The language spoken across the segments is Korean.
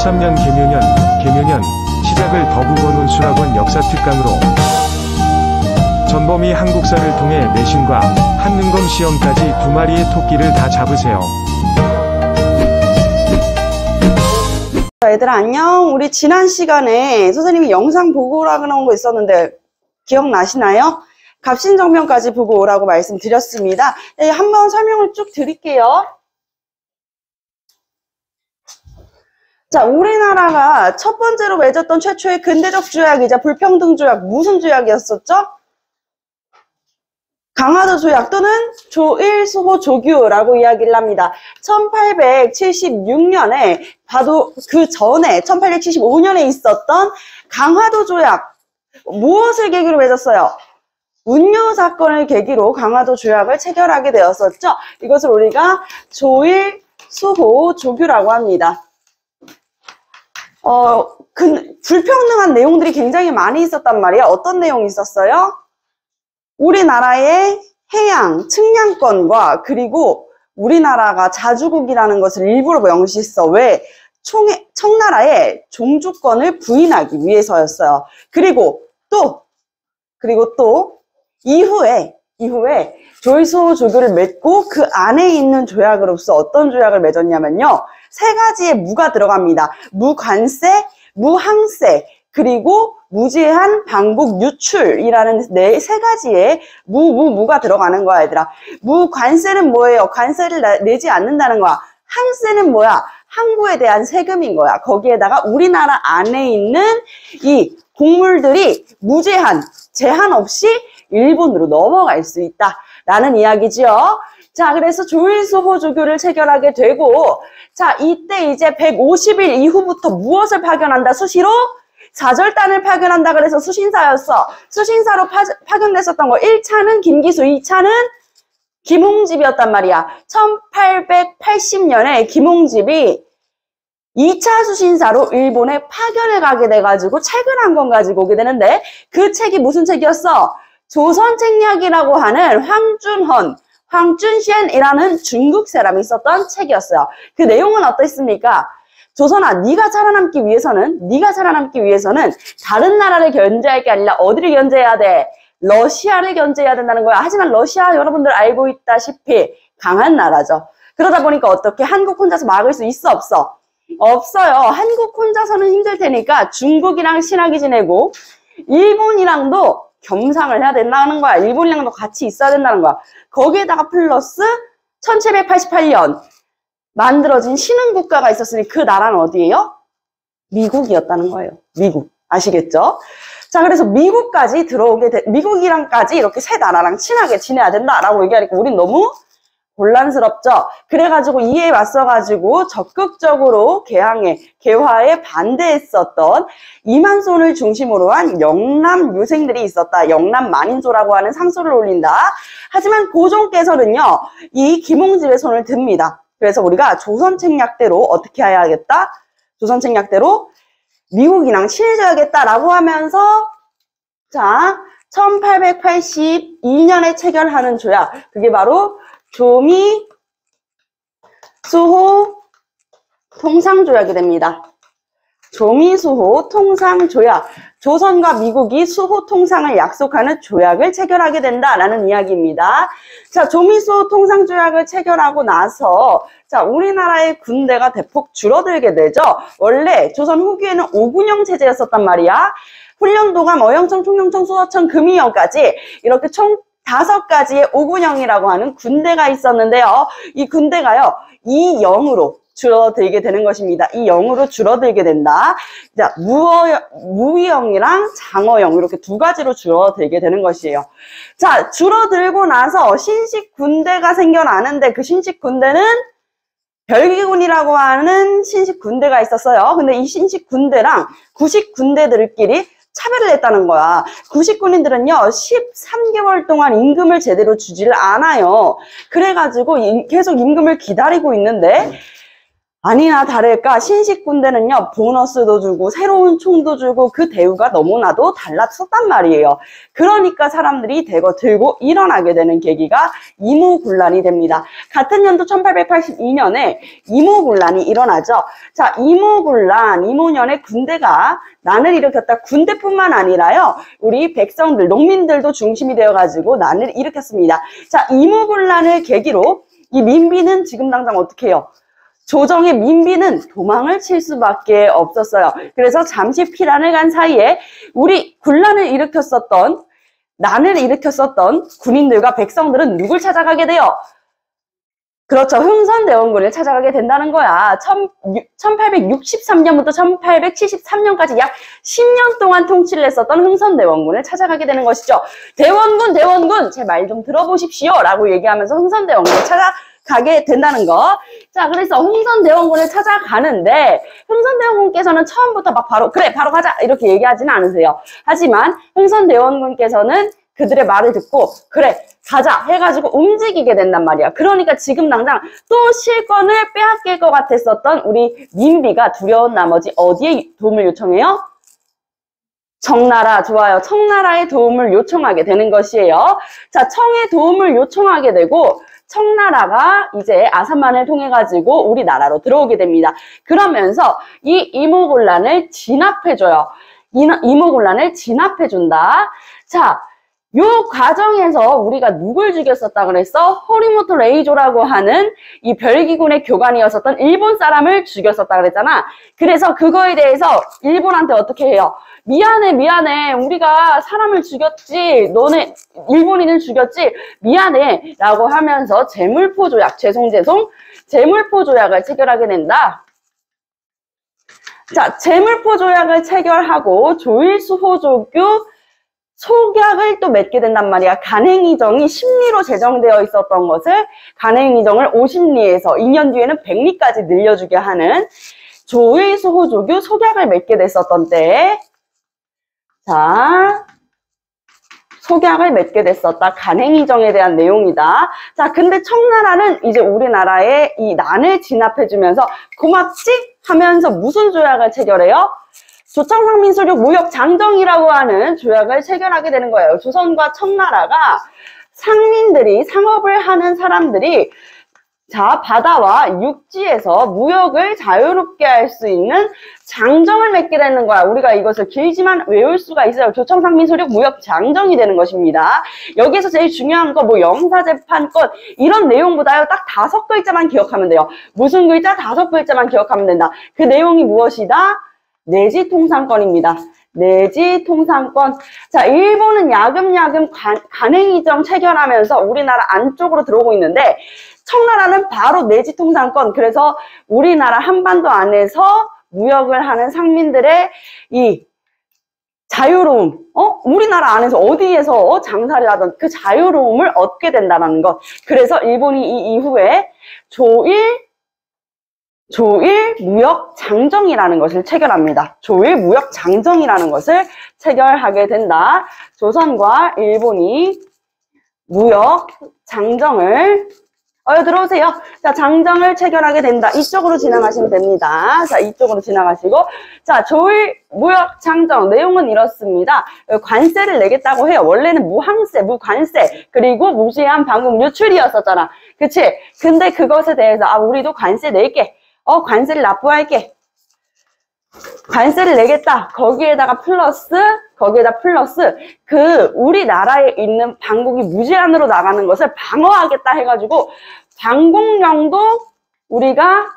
2013년 개묘년 시작을 더국어논술학원 역사특강으로 전범위 한국사를 통해 내신과 한능검 시험까지 2마리의 토끼를 다 잡으세요. 얘들아 안녕. 우리 지난 시간에 선생님이 영상 보고 오라고 하는 거 있었는데 기억나시나요? 갑신정변까지 보고 오라고 말씀드렸습니다. 네, 한번 설명을 쭉 드릴게요. 자, 우리나라가 첫 번째로 맺었던 최초의 근대적 조약이자 불평등 조약, 무슨 조약이었었죠? 강화도 조약 또는 조일수호 조규라고 이야기를 합니다. 1876년에 봐도 그 전에 1875년에 있었던 강화도 조약, 무엇을 계기로 맺었어요? 운요 사건을 계기로 강화도 조약을 체결하게 되었었죠. 이것을 우리가 조일수호 조규라고 합니다. 불평등한 내용들이 굉장히 많이 있었단 말이야. 어떤 내용이 있었어요? 우리나라의 해양, 측량권과 그리고 우리나라가 자주국이라는 것을 일부러 명시했어. 왜? 청나라의 종주권을 부인하기 위해서였어요. 그리고 또 이후에 조일수호 조규를 맺고 그 안에 있는 조약으로서 어떤 조약을 맺었냐면요. 3가지의 무가 들어갑니다. 무관세, 무항세, 그리고 무제한 방북 유출이라는 3가지의 무가 들어가는 거야, 얘들아. 무관세는 뭐예요? 관세를 내지 않는다는 거야. 항세는 뭐야? 항구에 대한 세금인 거야. 거기에다가 우리나라 안에 있는 이 곡물들이 무제한, 제한 없이 일본으로 넘어갈 수 있다라는 이야기지요. 자, 그래서 조일수호 조규를 체결하게 되고, 자, 이때 이제 150일 이후부터 무엇을 파견한다? 수시로? 사절단을 파견한다. 그래서 수신사였어. 수신사로 파견됐었던 거. 1차는 김기수, 2차는 김홍집이었단 말이야. 1880년에 김홍집이 2차 수신사로 일본에 파견을 가게 돼가지고 책을 한 권 가지고 오게 되는데, 그 책이 무슨 책이었어? 조선책략이라고 하는 황준현이라는 중국 사람이 썼던 책이었어요. 그 내용은 어땠습니까? 조선아, 네가 살아남기 위해서는 다른 나라를 견제할 게 아니라 어디를 견제해야 돼? 러시아를 견제해야 된다는 거야. 하지만 러시아 여러분들 알고 있다시피 강한 나라죠. 그러다 보니까 어떻게 한국 혼자서 막을 수 있어, 없어? 없어요. 한국 혼자서는 힘들 테니까 중국이랑 친하게 지내고 일본이랑도 겸상을 해야 된다는 거야. 일본이랑도 같이 있어야 된다는 거야. 거기에다가 플러스 1788년 만들어진 신흥국가가 있었으니 그 나라는 어디예요? 미국이었다는 거예요. 미국. 아시겠죠? 자, 그래서 미국까지 미국이랑까지 이렇게 3나라랑 친하게 지내야 된다라고 얘기하니까 우린 너무 곤란스럽죠? 그래가지고 이에 맞서가지고 적극적으로 개화에 반대했었던 이만손을 중심으로 한 영남 유생들이 있었다. 영남 만인소라고 하는 상소를 올린다. 하지만 고종께서는요, 이 김홍집의 손을 듭니다. 그래서 우리가 조선책략대로 어떻게 해야겠다? 조선책략대로 미국이랑 친해져야겠다라고 하면서, 자, 1882년에 체결하는 조약. 그게 바로 조미수호 통상조약이 됩니다. 조미수호 통상조약. 조선과 미국이 수호 통상을 약속하는 조약을 체결하게 된다라는 이야기입니다. 자, 조미수호 통상조약을 체결하고 나서 자, 우리나라의 군대가 대폭 줄어들게 되죠. 원래 조선 후기에는 5군영 체제였었단 말이야. 훈련도감, 어영청, 총영청, 수서청, 금이영까지 이렇게 총 5가지의 5군영이라고 하는 군대가 있었는데요. 이 군대가요, 2영으로 줄어들게 되는 것입니다. 2영으로 줄어들게 된다. 자, 무위영이랑 장어영 이렇게 2가지로 줄어들게 되는 것이에요. 자, 줄어들고 나서 신식 군대가 생겨나는데 그 신식 군대는 별기군이라고 하는 신식 군대가 있었어요. 근데 이 신식 군대랑 구식 군대들끼리 차별을 했다는 거야. 구식군인들은요 13개월 동안 임금을 제대로 주지를 않아요. 그래가지고 계속 임금을 기다리고 있는데 아니나 다를까 신식 군대는요 보너스도 주고 새로운 총도 주고 그 대우가 너무나도 달라졌단 말이에요. 그러니까 사람들이 대거 들고 일어나게 되는 계기가 이모군란이 됩니다. 같은 연도 1882년에 이모군란이 일어나죠. 자, 이모군란, 이모년에 군대가 난을 일으켰다. 군대뿐만 아니라요 우리 백성들, 농민들도 중심이 되어가지고 난을 일으켰습니다. 자, 이모군란을 계기로 이 민비는 지금 당장 어떻게 해요? 조정의 민비는 도망을 칠 수밖에 없었어요. 그래서 잠시 피란을 간 사이에 우리 군란을 일으켰었던, 난을 일으켰었던 군인들과 백성들은 누굴 찾아가게 돼요? 그렇죠. 흥선대원군을 찾아가게 된다는 거야. 1863년부터 1873년까지 약 10년 동안 통치를 했었던 흥선대원군을 찾아가게 되는 것이죠. 대원군, 제 말 좀 들어보십시오. 라고 얘기하면서 흥선대원군을 찾아가게 된다는 거. 자, 그래서 흥선대원군을 찾아가는데 흥선대원군께서는 처음부터 막 바로 그래 바로 가자 이렇게 얘기하지는 않으세요. 하지만 흥선대원군께서는 그들의 말을 듣고 그래 가자 해가지고 움직이게 된단 말이야. 그러니까 지금 당장 또 실권을 빼앗길 것 같았었던 우리 민비가 두려운 나머지 어디에 도움을 요청해요? 청나라. 좋아요. 청나라의 도움을 요청하게 되는 것이에요. 자, 청의 도움을 요청하게 되고 청나라가 이제 아산만을 통해 가지고 우리나라로 들어오게 됩니다. 그러면서 이 이모군란을 진압해줘요. 이모군란을 진압해준다. 자, 요 과정에서 우리가 누굴 죽였었다 그랬어? 호리모토 레이조라고 하는 이 별기군의 교관이었었던 일본 사람을 죽였었다 그랬잖아. 그래서 그거에 대해서 일본한테 어떻게 해요? 미안해. 우리가 사람을 죽였지. 너네 일본인을 죽였지. 미안해. 라고 하면서 제물포 조약, 제물포 조약을 체결하게 된다. 자, 제물포 조약을 체결하고 조일수호조규 속약을 또 맺게 된단 말이야. 간행의정이 10리로 제정되어 있었던 것을 간행의정을 50리에서 2년 뒤에는 100리까지 늘려주게 하는 조일수호조규 속약을 맺게 됐었던 때에 자, 속약을 맺게 됐었다. 간행의정에 대한 내용이다. 자, 근데 청나라는 이제 우리나라에 이 난을 진압해주면서 고맙지? 하면서 무슨 조약을 체결해요? 조청상민소력 무역장정이라고 하는 조약을 체결하게 되는 거예요. 조선과 청나라가 상민들이, 상업을 하는 사람들이 자, 바다와 육지에서 무역을 자유롭게 할 수 있는 장정을 맺게 되는 거야. 우리가 이것을 길지만 외울 수가 있어요. 조청상민소력 무역장정이 되는 것입니다. 여기에서 제일 중요한 거 뭐 영사재판권 이런 내용보다요. 딱 5글자만 기억하면 돼요. 무슨 글자? 5글자만 기억하면 된다. 그 내용이 무엇이다? 내지통상권입니다. 내지통상권. 자, 일본은 야금야금 간행의정 체결하면서 우리나라 안쪽으로 들어오고 있는데 청나라는 바로 내지통상권. 그래서 우리나라 한반도 안에서 무역을 하는 상민들의 이 자유로움, 우리나라 안에서 어디에서 장사를 하던 그 자유로움을 얻게 된다는 것. 그래서 일본이 이 이후에 조일 무역 장정이라는 것을 체결합니다. 조일 무역 장정이라는 것을 체결하게 된다. 조선과 일본이 무역 장정을 들어오세요. 자, 장정을 체결하게 된다. 이쪽으로 지나가시면 됩니다. 자, 이쪽으로 지나가시고 자, 조일 무역 장정 내용은 이렇습니다. 관세를 내겠다고 해요. 원래는 무항세, 무관세 그리고 무제한 방공 유출이었었잖아. 그치? 근데 그것에 대해서 우리도 관세 낼게. 관세를 납부할게. 관세를 내겠다. 거기에다 플러스 그 우리나라에 있는 방공이 무제한으로 나가는 것을 방어하겠다 해가지고 방공령도 우리가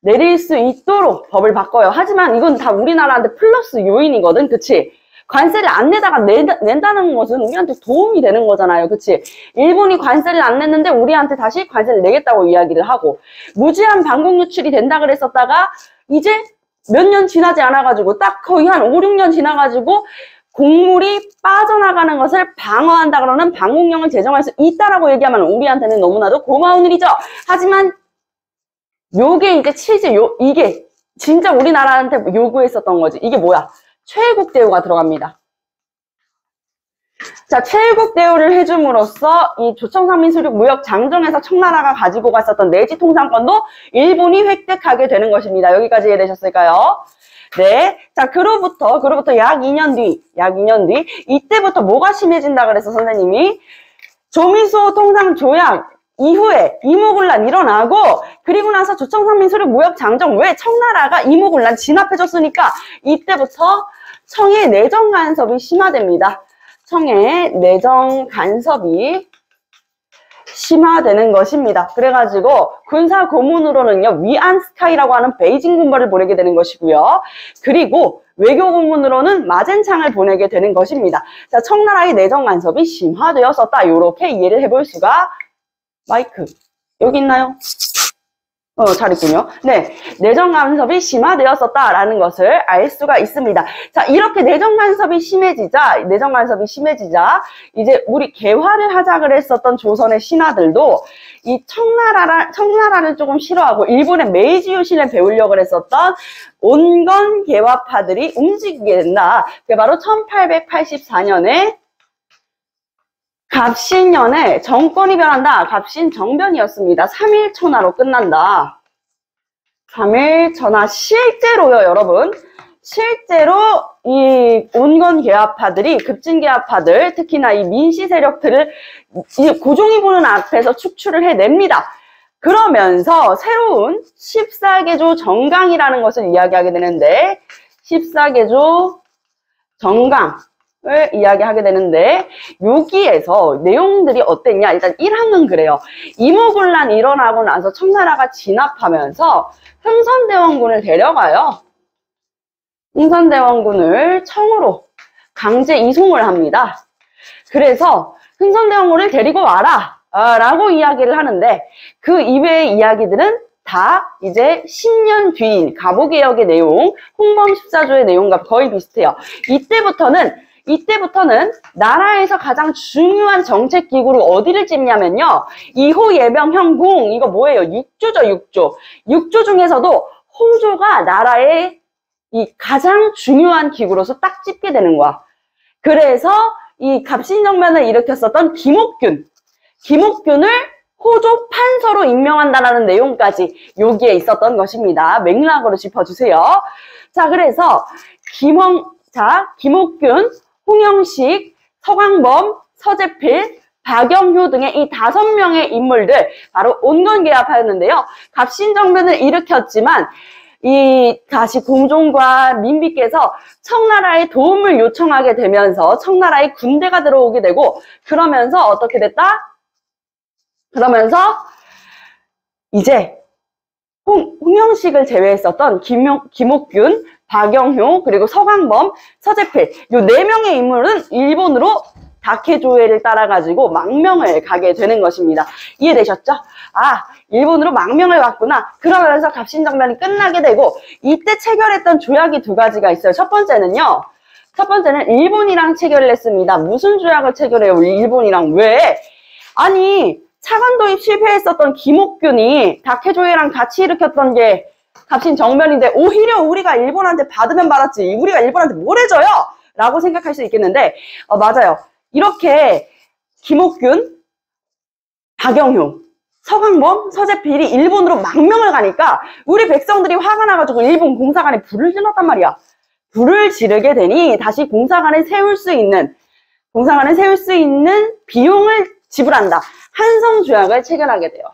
내릴 수 있도록 법을 바꿔요. 하지만 이건 다 우리나라한테 플러스 요인이거든. 그치? 관세를 안 내다가 낸다는 것은 우리한테 도움이 되는 거잖아요. 그치? 일본이 관세를 안 냈는데 우리한테 다시 관세를 내겠다고 이야기를 하고 무제한 방공 유출이 된다 그랬었다가 이제 몇 년 지나지 않아가지고 딱 거의 한 5, 6년 지나가지고 곡물이 빠져나가는 것을 방어한다 그러는 방공령을 제정할 수 있다라고 얘기하면 우리한테는 너무나도 고마운 일이죠. 하지만 요게 이제 이게 진짜 우리나라한테 요구했었던 거지. 이게 뭐야? 최애국 대우가 들어갑니다. 자, 최일국 대우를 해줌으로써 이 조청산민 수륙 무역 장정에서 청나라가 가지고 갔었던 내지 통상권도 일본이 획득하게 되는 것입니다. 여기까지 이해되셨을까요? 네. 자, 그로부터 약 2년 뒤, 이때부터 뭐가 심해진다 그래서 선생님이 조미소 통상 조약 이후에 이모군란 일어나고, 그리고 나서 조청산민 수륙 무역 장정, 왜 청나라가 이모군란 진압해줬으니까 이때부터 청의 내정 간섭이 심화됩니다. 청의 내정 간섭이 심화되는 것입니다. 그래가지고 군사 고문으로는요, 위안스카이라고 하는 베이징 군벌을 보내게 되는 것이고요. 그리고 외교 고문으로는 마젠창을 보내게 되는 것입니다. 자, 청나라의 내정 간섭이 심화되었었다. 이렇게 이해를 해볼 수가, 마이크 여기 있나요? 잘 있군요. 네, 내정 간섭이 심화되었었다라는 것을 알 수가 있습니다. 자, 이렇게 내정 간섭이 심해지자, 이제 우리 개화를 하자 그랬었던 조선의 신하들도 이 청나라를 조금 싫어하고 일본의 메이지 요신을 배우려고 그랬었던 온건 개화파들이 움직이게 된다. 그게 바로 1884년에 갑신년에 정권이 변한다. 갑신정변이었습니다. 3일천하로 끝난다. 3일천하. 실제로요, 여러분. 실제로 이 온건개화파들이, 급진개화파들, 특히나 이 민씨 세력들을 이 고종이 보는 앞에서 축출을 해냅니다. 그러면서 새로운 14개조 정강이라는 것을 이야기하게 되는데, 14개조 정강. 을 이야기하게 되는데, 여기에서 내용들이 어땠냐? 일단 1항은 그래요. 이모군란이 일어나고 나서 청나라가 진압하면서 흥선대원군을 데려가요. 흥선대원군을 청으로 강제 이송을 합니다. 그래서 흥선대원군을 데리고 와라 라고 이야기를 하는데, 그 이외의 이야기들은 다 이제 10년 뒤인 갑오개혁의 내용, 홍범 14조의 내용과 거의 비슷해요. 이때부터는 나라에서 가장 중요한 정책 기구로 어디를 찝냐면요. 2호 예병형공, 이거 뭐예요? 6조죠, 6조. 6조 중에서도 호조가 나라의 이 가장 중요한 기구로서 딱 찝게 되는 거야. 그래서 이 갑신정변을 일으켰었던 김옥균을 호조 판서로 임명한다라는 내용까지 여기에 있었던 것입니다. 맥락으로 짚어주세요. 자, 그래서 김옥균, 홍영식, 서광범, 서재필, 박영효 등의 이 5명의 인물들, 바로 온건개화파였는데요. 갑신정변을 일으켰지만 다시 공종과 민비께서 청나라의 도움을 요청하게 되면서 청나라의 군대가 들어오게 되고, 그러면서 어떻게 됐다? 그러면서 이제 홍영식을 제외했었던 김옥균, 박영효, 그리고 서광범, 서재필, 요 4명의 인물은 일본으로 다케조회를 따라가지고 망명을 가게 되는 것입니다. 이해되셨죠? 아, 일본으로 망명을 갔구나. 그러면서 갑신정변이 끝나게 되고, 이때 체결했던 조약이 2가지가 있어요. 첫 번째는 일본이랑 체결을 했습니다. 무슨 조약을 체결해요? 일본이랑. 왜? 아니, 차관 도입 실패했었던 김옥균이 다케조회랑 같이 일으켰던 게 갑신정변인데, 오히려 우리가 일본한테 받으면 받았지 우리가 일본한테 뭘 해줘요? 라고 생각할 수 있겠는데, 맞아요. 이렇게 김옥균, 박영효, 서광범, 서재필이 일본으로 망명을 가니까 우리 백성들이 화가 나가지고 일본 공사관에 불을 질렀단 말이야. 불을 지르게 되니 다시 공사관을 세울 수 있는 비용을 지불한다. 한성조약을 체결하게 돼요.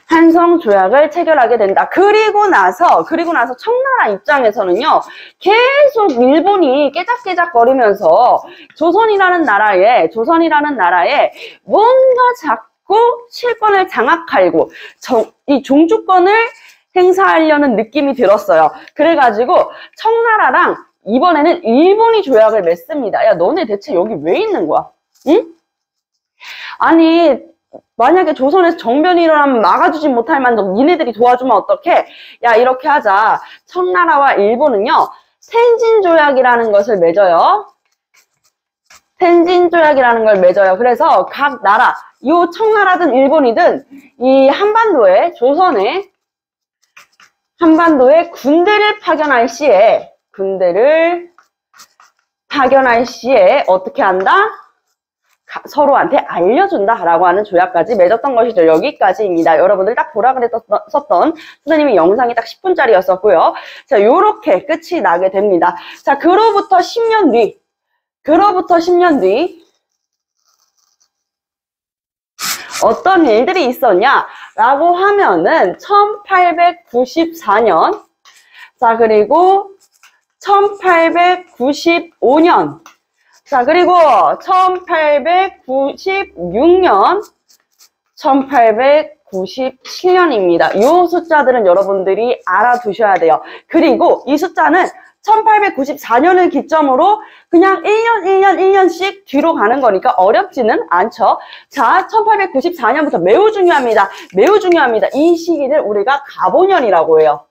한성조약을 체결하게 된다. 그리고 나서 청나라 입장에서는요, 계속 일본이 깨작깨작거리면서 조선이라는 나라에 뭔가 자꾸 실권을 장악하고 이 종주권을 행사하려는 느낌이 들었어요. 그래가지고 청나라랑 이번에는 일본이 조약을 맺습니다. 야, 너네 대체 여기 왜 있는 거야? 응? 아니, 만약에 조선에서 정변이 일어나면 막아주지 못할 만큼 니네들이 도와주면 어떡해? 야, 이렇게 하자. 청나라와 일본은요, 텐진조약이라는 것을 맺어요. 텐진조약이라는 걸 맺어요. 그래서 각 나라, 요 청나라든 일본이든 이 한반도에 군대를 파견할 시에 군대를 파견할 시에 어떻게 한다? 서로한테 알려준다라고 하는 조약까지 맺었던 것이죠. 여기까지입니다. 여러분들 딱 보라 그랬었던 선생님의 영상이 딱 10분짜리였었고요. 자, 요렇게 끝이 나게 됩니다. 자, 그로부터 10년 뒤 어떤 일들이 있었냐라고 하면은 1894년, 자, 그리고 1895년, 자, 그리고 1896년, 1897년입니다. 이 숫자들은 여러분들이 알아두셔야 돼요. 그리고 이 숫자는 1894년을 기점으로 그냥 1년씩 뒤로 가는 거니까 어렵지는 않죠. 자, 1894년부터 매우 중요합니다. 매우 중요합니다. 이 시기를 우리가 가보년이라고 해요.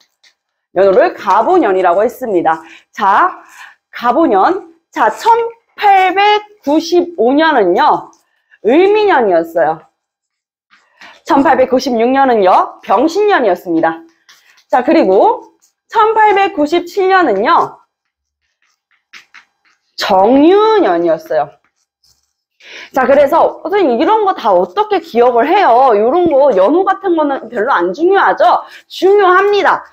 연호를 가보년이라고 했습니다. 자, 가보년. 자, 1895년은요, 을미년이었어요. 1896년은요, 병신년이었습니다. 자, 그리고 1897년은요, 정유년이었어요. 자, 그래서 선생님 이런 거 다 어떻게 기억을 해요? 이런 거 연호 같은 거는 별로 안 중요하죠? 중요합니다.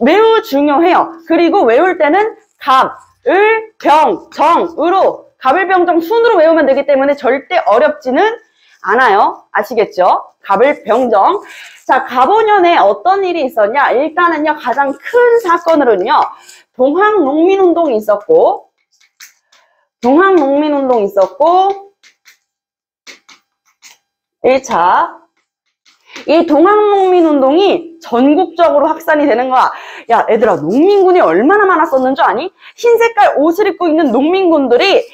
매우 중요해요. 그리고 외울 때는 갑, 을, 병, 정으로 갑을병정 순으로 외우면 되기 때문에 절대 어렵지는 않아요. 아시겠죠? 갑을병정. 자, 가보년에 어떤 일이 있었냐? 일단은요, 가장 큰 사건으로는요, 동학농민운동이 있었고, 1차. 이 동학농민운동이 전국적으로 확산이 되는 거야. 야, 얘들아, 농민군이 얼마나 많았었는 줄 아니? 흰 색깔 옷을 입고 있는 농민군들이,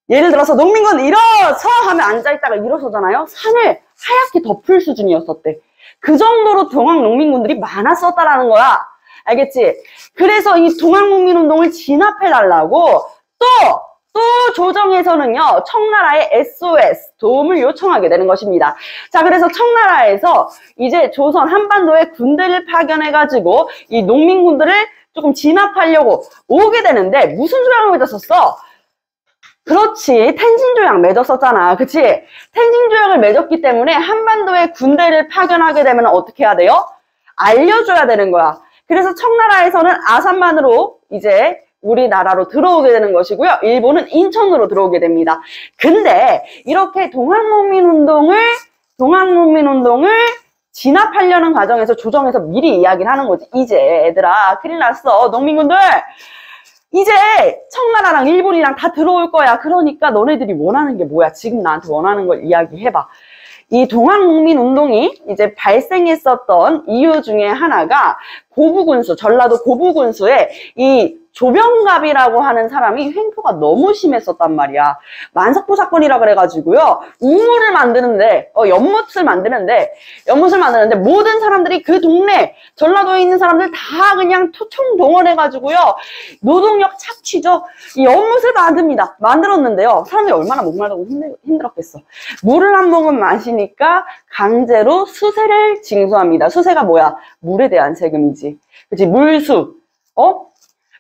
예를 들어서 농민군 일어서 하면 앉아있다가 일어서잖아요. 산을 하얗게 덮을 수준이었었대. 그 정도로 동학농민군들이 많았었다라는 거야. 알겠지? 그래서 이 동학농민운동을 진압해달라고 또 조정에서는요, 청나라의 SOS, 도움을 요청하게 되는 것입니다. 자, 그래서 청나라에서 이제 조선 한반도에 군대를 파견해가지고 이 농민군들을 조금 진압하려고 오게 되는데, 무슨 조약을 맺었었어? 그렇지, 텐신조약 맺었었잖아. 그치? 텐신조약을 맺었기 때문에 한반도에 군대를 파견하게 되면 어떻게 해야 돼요? 알려줘야 되는 거야. 그래서 청나라에서는 아산만으로 이제 우리나라로 들어오게 되는 것이고요. 일본은 인천으로 들어오게 됩니다. 근데 이렇게 동학농민운동을 진압하려는 과정에서 조정에서 미리 이야기를 하는 거지. 이제 얘들아, 큰일 났어. 농민군들! 이제 청나라랑 일본이랑 다 들어올 거야. 그러니까 너네들이 원하는 게 뭐야? 지금 나한테 원하는 걸 이야기해봐. 이 동학농민운동이 이제 발생했었던 이유 중에 하나가 고부군수, 전라도 고부군수에 이 조병갑이라고 하는 사람이 횡포가 너무 심했었단 말이야. 만석포 사건이라 그래가지고요. 우물을 만드는데, 연못을 만드는데 모든 사람들이 그 동네, 전라도에 있는 사람들 다 그냥 총동원해가지고요. 노동력 착취죠. 이 연못을 만들었는데요. 사람들이 얼마나 목마르고 힘들었겠어. 물을 한 모금 마시니까 강제로 수세를 징수합니다. 수세가 뭐야? 물에 대한 세금이지. 그치? 물수.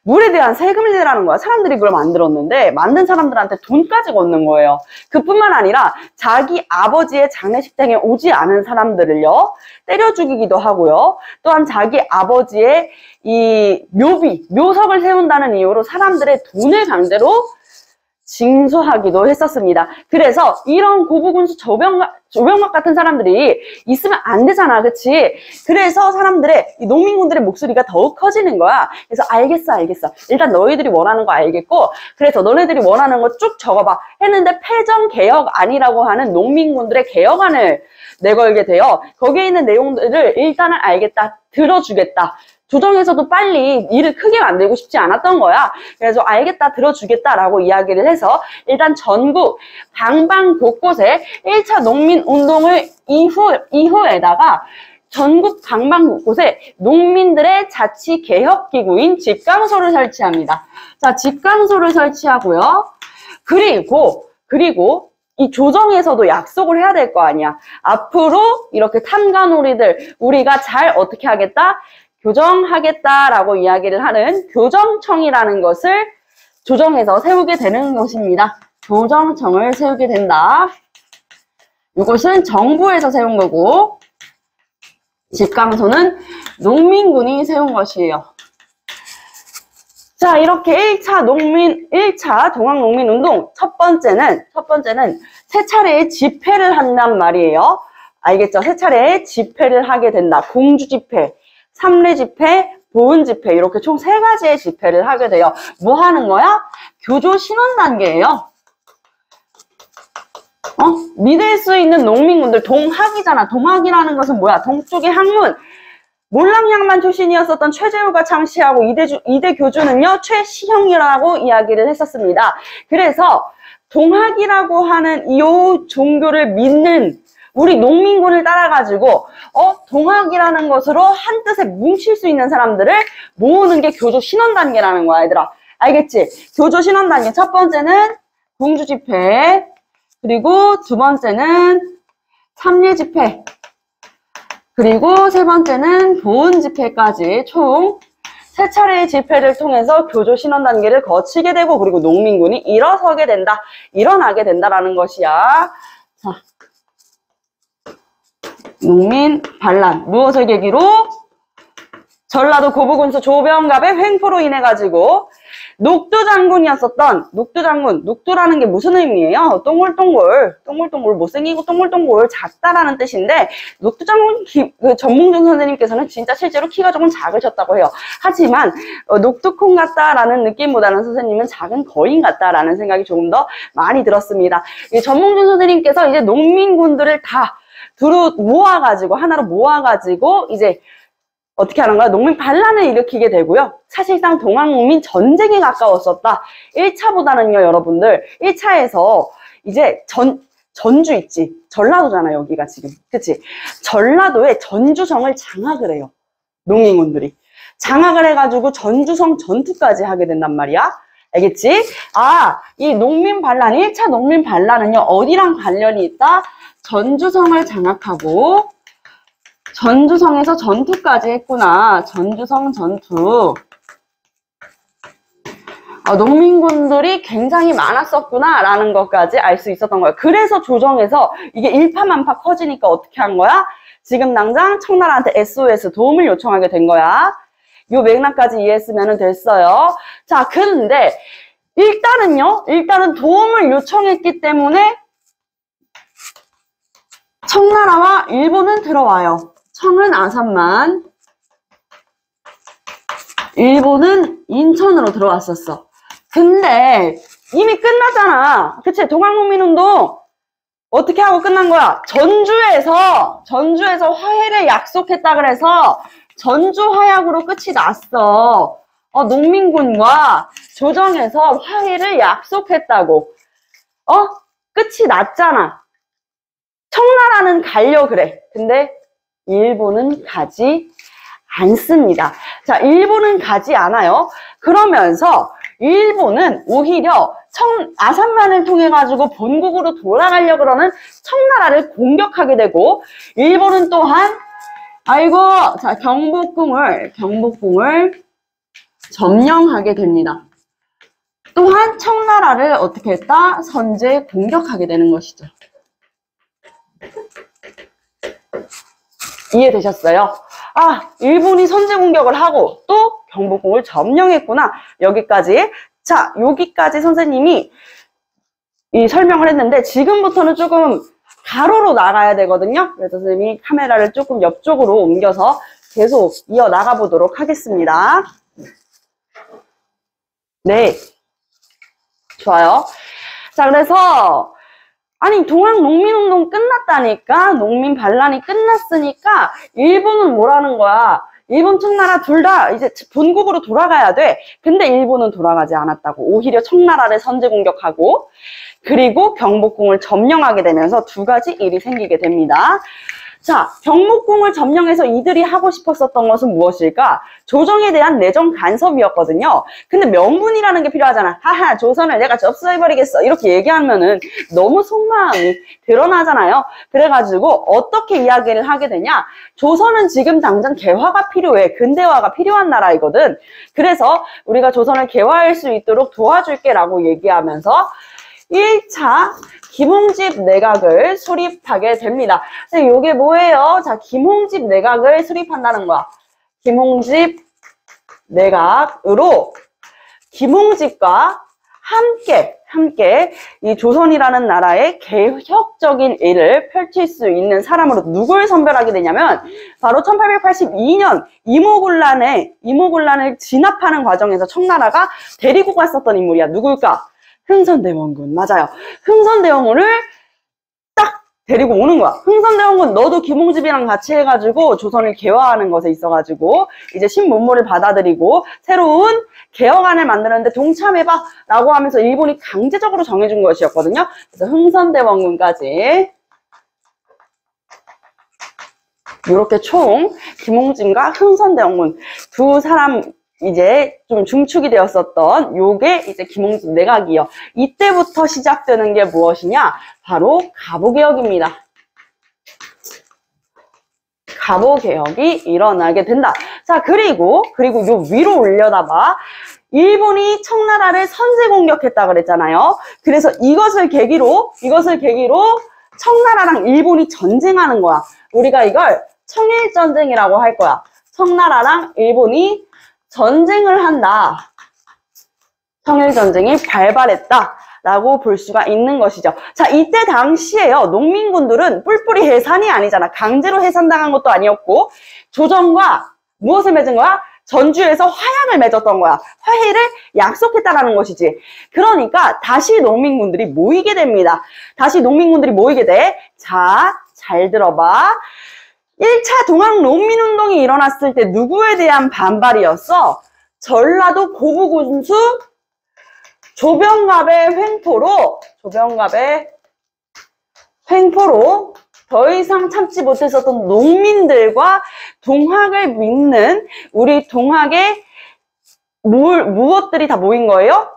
물에 대한 세금을 내라는 거야. 사람들이 그걸 만들었는데 만든 사람들한테 돈까지 걷는 거예요. 그뿐만 아니라 자기 아버지의 장례식장에 오지 않은 사람들을요, 때려 죽이기도 하고요. 또한 자기 아버지의 이 묘석을 세운다는 이유로 사람들의 돈을 강제로 징수하기도 했었습니다. 그래서 이런 고부군수 조병갑 같은 사람들이 있으면 안 되잖아. 그치? 그래서 이 농민군들의 목소리가 더욱 커지는 거야. 그래서 알겠어. 일단 너희들이 원하는 거 알겠고, 그래서 너네들이 원하는 거 쭉 적어봐. 했는데 패정개혁안이라고 하는 농민군들의 개혁안을 내걸게 돼요. 거기에 있는 내용들을 일단은 알겠다. 들어주겠다. 조정에서도 빨리 일을 크게 만들고 싶지 않았던 거야. 그래서 알겠다, 들어주겠다라고 이야기를 해서 일단 전국 방방 곳곳에 1차 농민운동을 이후에다가 전국 방방 곳곳에 농민들의 자치개혁기구인 집강소를 설치합니다. 자, 집강소를 설치하고요. 그리고 이 조정에서도 약속을 해야 될 거 아니야. 앞으로 이렇게 탐관오리들 우리가 잘 어떻게 하겠다? 교정하겠다라고 이야기를 하는 교정청이라는 것을 조정해서 세우게 되는 것입니다. 교정청을 세우게 된다. 이것은 정부에서 세운 거고 집강소는 농민군이 세운 것이에요. 자, 이렇게 1차 동학농민운동 첫 번째는 세 차례의 집회를 한단 말이에요. 알겠죠? 세 차례의 집회를 하게 된다. 공주집회, 삼례집회, 보은집회 이렇게 총 3가지의 집회를 하게 돼요. 뭐 하는 거야? 교조 신원 단계예요. 믿을 수 있는 농민군들, 동학이잖아. 동학이라는 것은 뭐야? 동쪽의 학문. 몰랑양만 출신이었었던 최재우가 창시하고 이대 교주는요, 최시형이라고 이야기를 했었습니다. 그래서 동학이라고 하는 이 종교를 믿는 우리 농민군을 따라가지고 동학이라는 것으로 한 뜻에 뭉칠 수 있는 사람들을 모으는 게 교조 신원 단계라는 거야, 얘들아. 알겠지? 교조 신원 단계 첫 번째는 공주 집회, 그리고 두 번째는 삼례 집회, 그리고 세 번째는 보은 집회까지 총 3차례의 집회를 통해서 교조 신원 단계를 거치게 되고, 그리고 농민군이 일어나게 된다라는 것이야. 자, 농민 반란. 무엇을 계기로? 전라도 고부군수 조병갑의 횡포로 인해 가지고 녹두 장군이었었던 녹두라는 게 무슨 의미예요? 동글동글 못생기고 동글동글 작다라는 뜻인데, 녹두 장군 전몽준 선생님께서는 진짜 실제로 키가 조금 작으셨다고 해요. 하지만 녹두콩 같다라는 느낌보다는 선생님은 작은 거인 같다라는 생각이 조금 더 많이 들었습니다. 이 전몽준 선생님께서 이제 농민군들을 다 하나로 모아가지고 이제 어떻게 하는 거야? 농민 반란을 일으키게 되고요. 사실상 동학농민 전쟁에 가까웠었다. 1차보다는요, 여러분들. 1차에서 이제 전주 있지. 전라도잖아, 여기가 지금. 그치? 전라도에 전주성을 장악을 해요. 농민군들이. 장악을 해가지고 전주성 전투까지 하게 된단 말이야. 알겠지? 이 농민 반란, 1차 농민 반란은요, 어디랑 관련이 있다? 전주성을 장악하고, 전주성에서 전투까지 했구나. 전주성 전투. 농민군들이 굉장히 많았었구나 라는 것까지 알 수 있었던 거예요. 그래서 조정에서 이게 일파만파 커지니까 어떻게 한 거야? 지금 당장 청나라한테 SOS 도움을 요청하게 된 거야. 요 맥락까지 이해했으면 됐어요. 자, 그런데 일단은 도움을 요청했기 때문에 청나라와 일본은 들어와요. 청은 아산만, 일본은 인천으로 들어왔었어. 근데 이미 끝났잖아. 그치? 동학농민운동 어떻게 하고 끝난 거야? 전주에서 화해를 약속했다 그래서 전주 화약으로 끝이 났어. 농민군과 조정에서 화해를 약속했다고. 끝이 났잖아. 청나라는 가려 그래. 근데 일본은 가지 않습니다. 자, 일본은 가지 않아요. 그러면서 일본은 오히려 아산만을 통해 가지고 본국으로 돌아가려고 그러는 청나라를 공격하게 되고, 일본은 또한 자, 경복궁을 점령하게 됩니다. 또한 청나라를 어떻게 했다? 선제 공격하게 되는 것이죠. 이해되셨어요? 일본이 선제 공격을 하고 또 경복궁을 점령했구나. 여기까지. 자, 여기까지 선생님이 이 설명을 했는데, 지금부터는 조금 가로로 나가야 되거든요. 그래서 선생님이 카메라를 조금 옆쪽으로 옮겨서 계속 이어나가 보도록 하겠습니다. 네. 좋아요. 자, 그래서 동학농민운동 끝났다니까, 농민 반란이 끝났으니까 일본은 뭐라는 거야? 일본, 청나라 둘 다 이제 본국으로 돌아가야 돼. 근데 일본은 돌아가지 않았다고. 오히려 청나라를 선제 공격하고, 그리고 경복궁을 점령하게 되면서 2가지 일이 생기게 됩니다. 자, 경복궁을 점령해서 이들이 하고 싶었었던 것은 무엇일까? 조정에 대한 내정 간섭이었거든요. 근데 명분이라는 게 필요하잖아. 하하, 조선을 내가 접수해버리겠어. 이렇게 얘기하면은 너무 속마음이 드러나잖아요. 그래가지고 어떻게 이야기를 하게 되냐? 조선은 지금 당장 개화가 필요해. 근대화가 필요한 나라이거든. 그래서 우리가 조선을 개화할 수 있도록 도와줄게 라고 얘기하면서 1차 김홍집 내각을 수립하게 됩니다. 이게 뭐예요? 자, 김홍집 내각을 수립한다는 거야. 김홍집 내각으로 김홍집과 함께 이 조선이라는 나라의 개혁적인 일을 펼칠 수 있는 사람으로 누굴 선별하게 되냐면 바로 1882년 이모군란을 진압하는 과정에서 청나라가 데리고 갔었던 인물이야. 누굴까? 흥선대원군. 맞아요. 흥선대원군을 딱 데리고 오는 거야. 흥선대원군 너도 김홍집이랑 같이 해가지고 조선을 개화하는 것에 있어가지고 이제 신문물을 받아들이고 새로운 개혁안을 만드는데 동참해봐 라고 하면서 일본이 강제적으로 정해준 것이었거든요. 그래서 흥선대원군까지 이렇게 총 김홍집과 흥선대원군 두 사람 이제 좀 중축이 되었었던 요게 이제 김홍집 내각이요. 이때부터 시작되는 게 무엇이냐? 바로 가보개혁입니다. 가보개혁이 일어나게 된다. 자, 그리고 요 위로 올려다봐. 일본이 청나라를 선제 공격했다 그랬잖아요. 그래서 이것을 계기로 청나라랑 일본이 전쟁하는 거야. 우리가 이걸 청일전쟁이라고 할 거야. 청나라랑 일본이 전쟁을 한다. 청일전쟁이 발발했다. 라고 볼 수가 있는 것이죠. 자, 이때 당시에요. 농민군들은 뿔뿔이 해산이 아니잖아. 강제로 해산당한 것도 아니었고 조정과 무엇을 맺은 거야? 전주에서 화약을 맺었던 거야. 화해를 약속했다라는 것이지. 그러니까 다시 농민군들이 모이게 됩니다. 다시 농민군들이 모이게 돼. 자, 잘 들어봐. 1차 동학농민운동이 일어났을 때 누구에 대한 반발이었어? 전라도 고부군수 조병갑의 횡포로 더 이상 참지 못했었던 농민들과 동학을 믿는 우리 동학의 무엇들이 다 모인 거예요?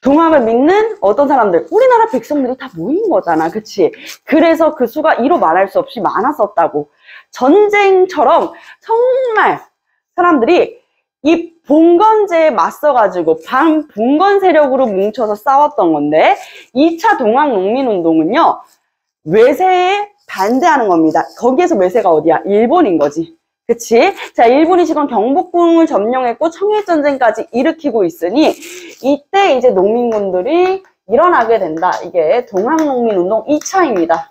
동학을 믿는 어떤 사람들, 우리나라 백성들이 다 모인 거잖아. 그치? 그래서 그 수가 이로 말할 수 없이 많았었다고. 전쟁처럼 정말 사람들이 이 봉건제에 맞서가지고 반봉건 세력으로 뭉쳐서 싸웠던 건데 2차 동학농민운동은요. 외세에 반대하는 겁니다. 거기에서 외세가 어디야? 일본인 거지. 그치? 자, 일본이 지금 경복궁을 점령했고 청일전쟁까지 일으키고 있으니 이때 이제 농민군들이 일어나게 된다. 이게 동학농민운동 2차입니다.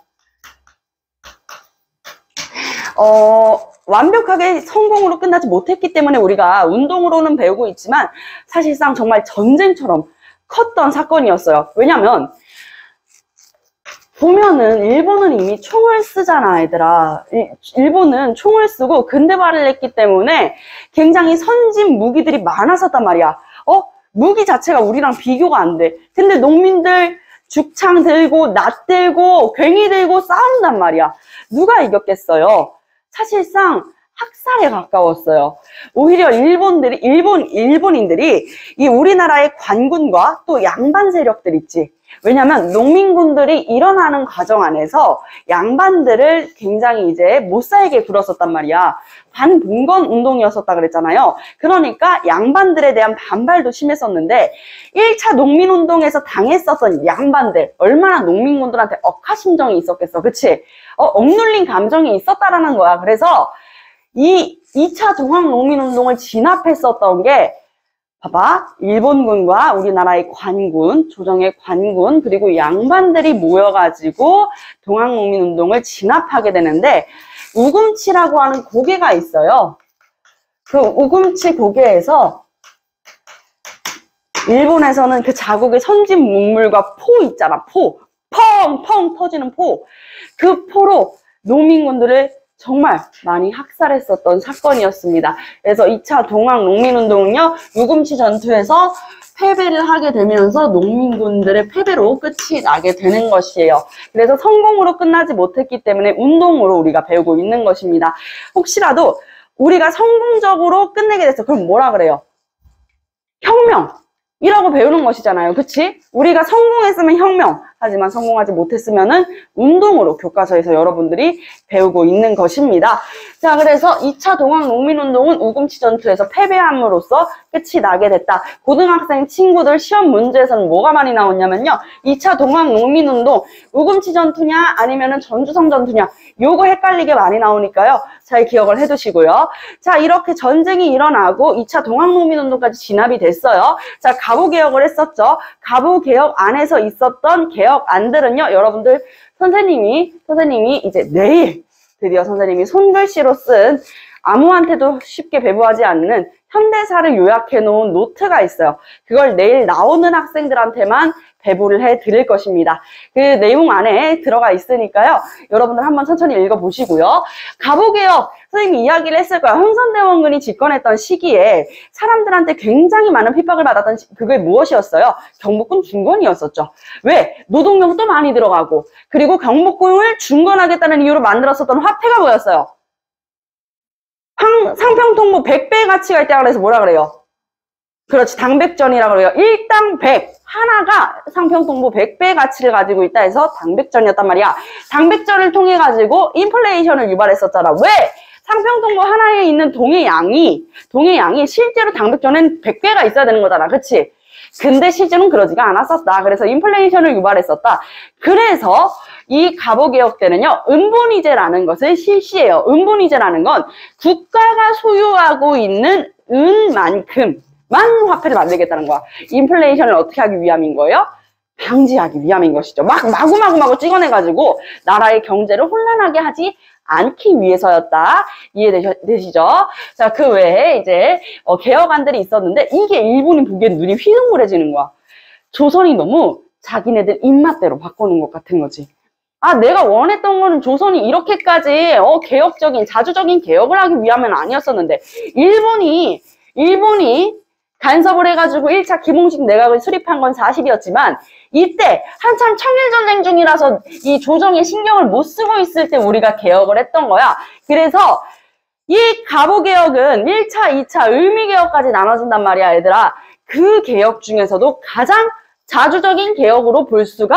완벽하게 성공으로 끝나지 못했기 때문에 우리가 운동으로는 배우고 있지만 사실상 정말 전쟁처럼 컸던 사건이었어요. 왜냐면 보면은 일본은 이미 총을 쓰잖아, 얘들아. 일본은 총을 쓰고 근대화를 했기 때문에 굉장히 선진 무기들이 많았었단 말이야. 무기 자체가 우리랑 비교가 안 돼. 근데 농민들 죽창 들고 낫 들고 괭이 들고 싸운단 말이야. 누가 이겼겠어요? 사실상 학살에 가까웠어요. 오히려 일본인들이 이 우리나라의 관군과 또 양반 세력들 있지. 왜냐면 농민군들이 일어나는 과정 안에서 양반들을 굉장히 이제 못살게 굴었었단 말이야. 반봉건 운동이었었다 그랬잖아요. 그러니까 양반들에 대한 반발도 심했었는데 1차 농민운동에서 당했었던 양반들 얼마나 농민군들한테 억하심정이 있었겠어. 그치? 억눌린 감정이 있었다라는 거야. 그래서 이 2차 동학농민운동을 진압했었던 게 봐봐. 일본군과 우리나라의 관군, 조정의 관군, 그리고 양반들이 모여가지고 동학농민운동을 진압하게 되는데 우금치라고 하는 고개가 있어요. 그 우금치 고개에서 일본에서는 그 자국의 선진 문물과 포 있잖아. 포. 펑펑 터지는 포. 그 포로 농민군들을 정말 많이 학살했었던 사건이었습니다. 그래서 2차 동학농민운동은요, 우금치 전투에서 패배를 하게 되면서 농민군들의 패배로 끝이 나게 되는 것이에요. 그래서 성공으로 끝나지 못했기 때문에 운동으로 우리가 배우고 있는 것입니다. 혹시라도 우리가 성공적으로 끝내게 됐어. 그럼 뭐라 그래요? 혁명이라고 배우는 것이잖아요. 그치? 우리가 성공했으면 혁명, 하지만 성공하지 못했으면은 운동으로 교과서에서 여러분들이 배우고 있는 것입니다. 자, 그래서 2차 동학농민운동은 우금치 전투에서 패배함으로써 끝이 나게 됐다. 고등학생 친구들 시험 문제에서는 뭐가 많이 나왔냐면요. 2차 동학농민운동, 우금치 전투냐 아니면은 전주성 전투냐, 요거 헷갈리게 많이 나오니까요. 잘 기억을 해두시고요. 자, 이렇게 전쟁이 일어나고 2차 동학농민운동까지 진압이 됐어요. 자, 가부개혁을 했었죠. 가부개혁 안에서 있었던 개혁안들은요, 여러분들 선생님이 이제 내일 드디어 선생님이 손글씨로 쓴 아무한테도 쉽게 배부하지 않는 현대사를 요약해 놓은 노트가 있어요. 그걸 내일 나오는 학생들한테만 배부를 해 드릴 것입니다. 그 내용 안에 들어가 있으니까요. 여러분들 한번 천천히 읽어보시고요. 가부개혁, 선생님이 이야기를 했을 거예요. 흥선대원군이 집권했던 시기에 사람들한테 굉장히 많은 핍박을 받았던 그게 무엇이었어요? 경복궁 중건이었었죠. 왜? 노동력도 많이 들어가고, 그리고 경복궁을 중건하겠다는 이유로 만들었었던 화폐가 뭐였어요? 상평통보 100배 가치가 있다고 해서 뭐라 그래요? 그렇지, 당백전이라고 그래요. 일당 100. 하나가 상평통보 100배 가치를 가지고 있다 해서 당백전이었단 말이야. 당백전을 통해 가지고 인플레이션을 유발했었잖아. 왜? 상평통보 하나에 있는 동의 양이 실제로 당백전엔 100배가 있어야 되는 거잖아. 그치? 근데 실제로는 그러지가 않았었다. 그래서 인플레이션을 유발했었다. 그래서 이 가보개혁 때는요, 은본위제라는 것을 실시해요. 은본위제라는 건 국가가 소유하고 있는 은만큼만 화폐를 만들겠다는 거야. 인플레이션을 어떻게 하기 위함인 거예요? 방지하기 위함인 것이죠. 마구마구 찍어내가지고 나라의 경제를 혼란하게 하지 않기 위해서였다. 이해되시죠? 자, 그 외에 이제 개혁안들이 있었는데 이게 일본인 보기엔 눈이 휘둥그레지는 거야. 조선이 너무 자기네들 입맛대로 바꾸는 것 같은 거지. 아, 내가 원했던 거는 조선이 이렇게까지 개혁적인, 자주적인 개혁을 하기 위함은 아니었었는데 일본이 간섭을 해가지고 1차 김홍식 내각을 수립한 건 사실이었지만 이때 한참 청일전쟁 중이라서 이 조정에 신경을 못 쓰고 있을 때 우리가 개혁을 했던 거야. 그래서 이 가보개혁은 1차, 2차 을미개혁까지 나눠진단 말이야, 얘들아. 그 개혁 중에서도 가장 자주적인 개혁으로 볼 수가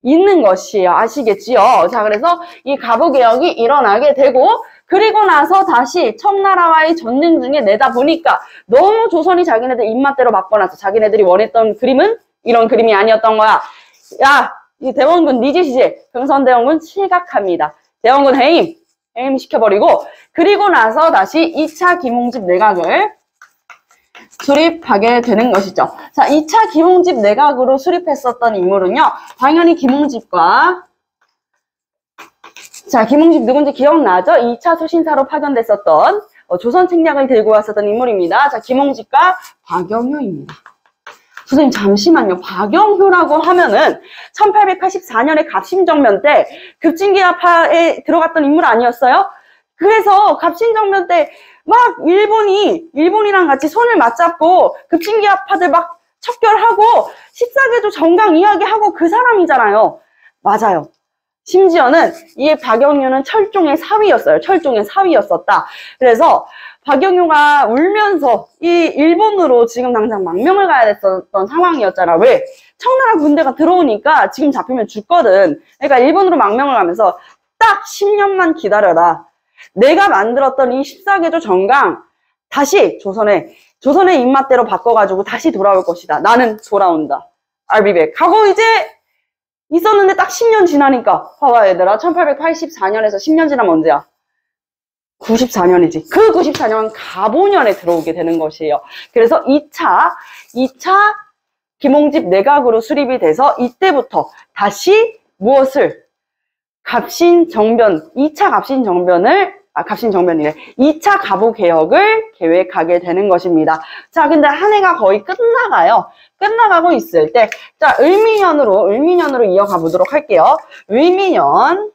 있는 것이에요. 아시겠지요? 자, 그래서 이 가보개혁이 일어나게 되고 그리고 나서 다시 청나라와의 전쟁 중에 내다 보니까 너무 조선이 자기네들 입맛대로 바꿔놔서 자기네들이 원했던 그림은 이런 그림이 아니었던 거야. 야, 이 대원군 네 짓이지. 흥선대원군 실각합니다. 대원군 해임 시켜버리고 그리고 나서 다시 2차 김홍집 내각을 수립하게 되는 것이죠. 자, 2차 김홍집 내각으로 수립했었던 인물은요, 당연히 김홍집과 자, 김홍집 누군지 기억나죠? 2차 수신사로 파견됐었던 조선 책략을 들고 왔었던 인물입니다. 자, 김홍집과 박영효입니다. 선생님 잠시만요. 박영효라고 하면은 1884년에 갑신정변 때 급진기아파에 들어갔던 인물 아니었어요? 그래서 갑신정변 때 막 일본이랑 같이 손을 맞잡고 급진기아파들 막 척결하고 14개조 정강 이야기하고 그 사람이잖아요. 맞아요. 심지어는 이 박영효는 철종의 사위였어요. 철종의 사위였었다. 그래서 박영효가 울면서 이 일본으로 지금 당장 망명을 가야 됐었던 상황이었잖아. 왜? 청나라 군대가 들어오니까 지금 잡히면 죽거든. 그러니까 일본으로 망명을 가면서 딱 10년만 기다려라. 내가 만들었던 이 14개조 정강 다시 조선의 입맛대로 바꿔가지고 다시 돌아올 것이다. 나는 돌아온다. I'll be back. 하고 이제 있었는데 딱 10년 지나니까 봐봐 얘들아. 1884년에서 10년 지나면 언제야? 94년이지. 그 94년 가보년에 들어오게 되는 것이에요. 그래서 2차 김홍집 내각으로 수립이 돼서 이때부터 다시 무엇을? 갑신정변, 2차 갑신정변이래. 2차 가보개혁을 계획하게 되는 것입니다. 자, 근데 한 해가 거의 끝나가요. 끝나가고 있을 때, 자, 을미년으로 이어가 보도록 할게요. 을미년.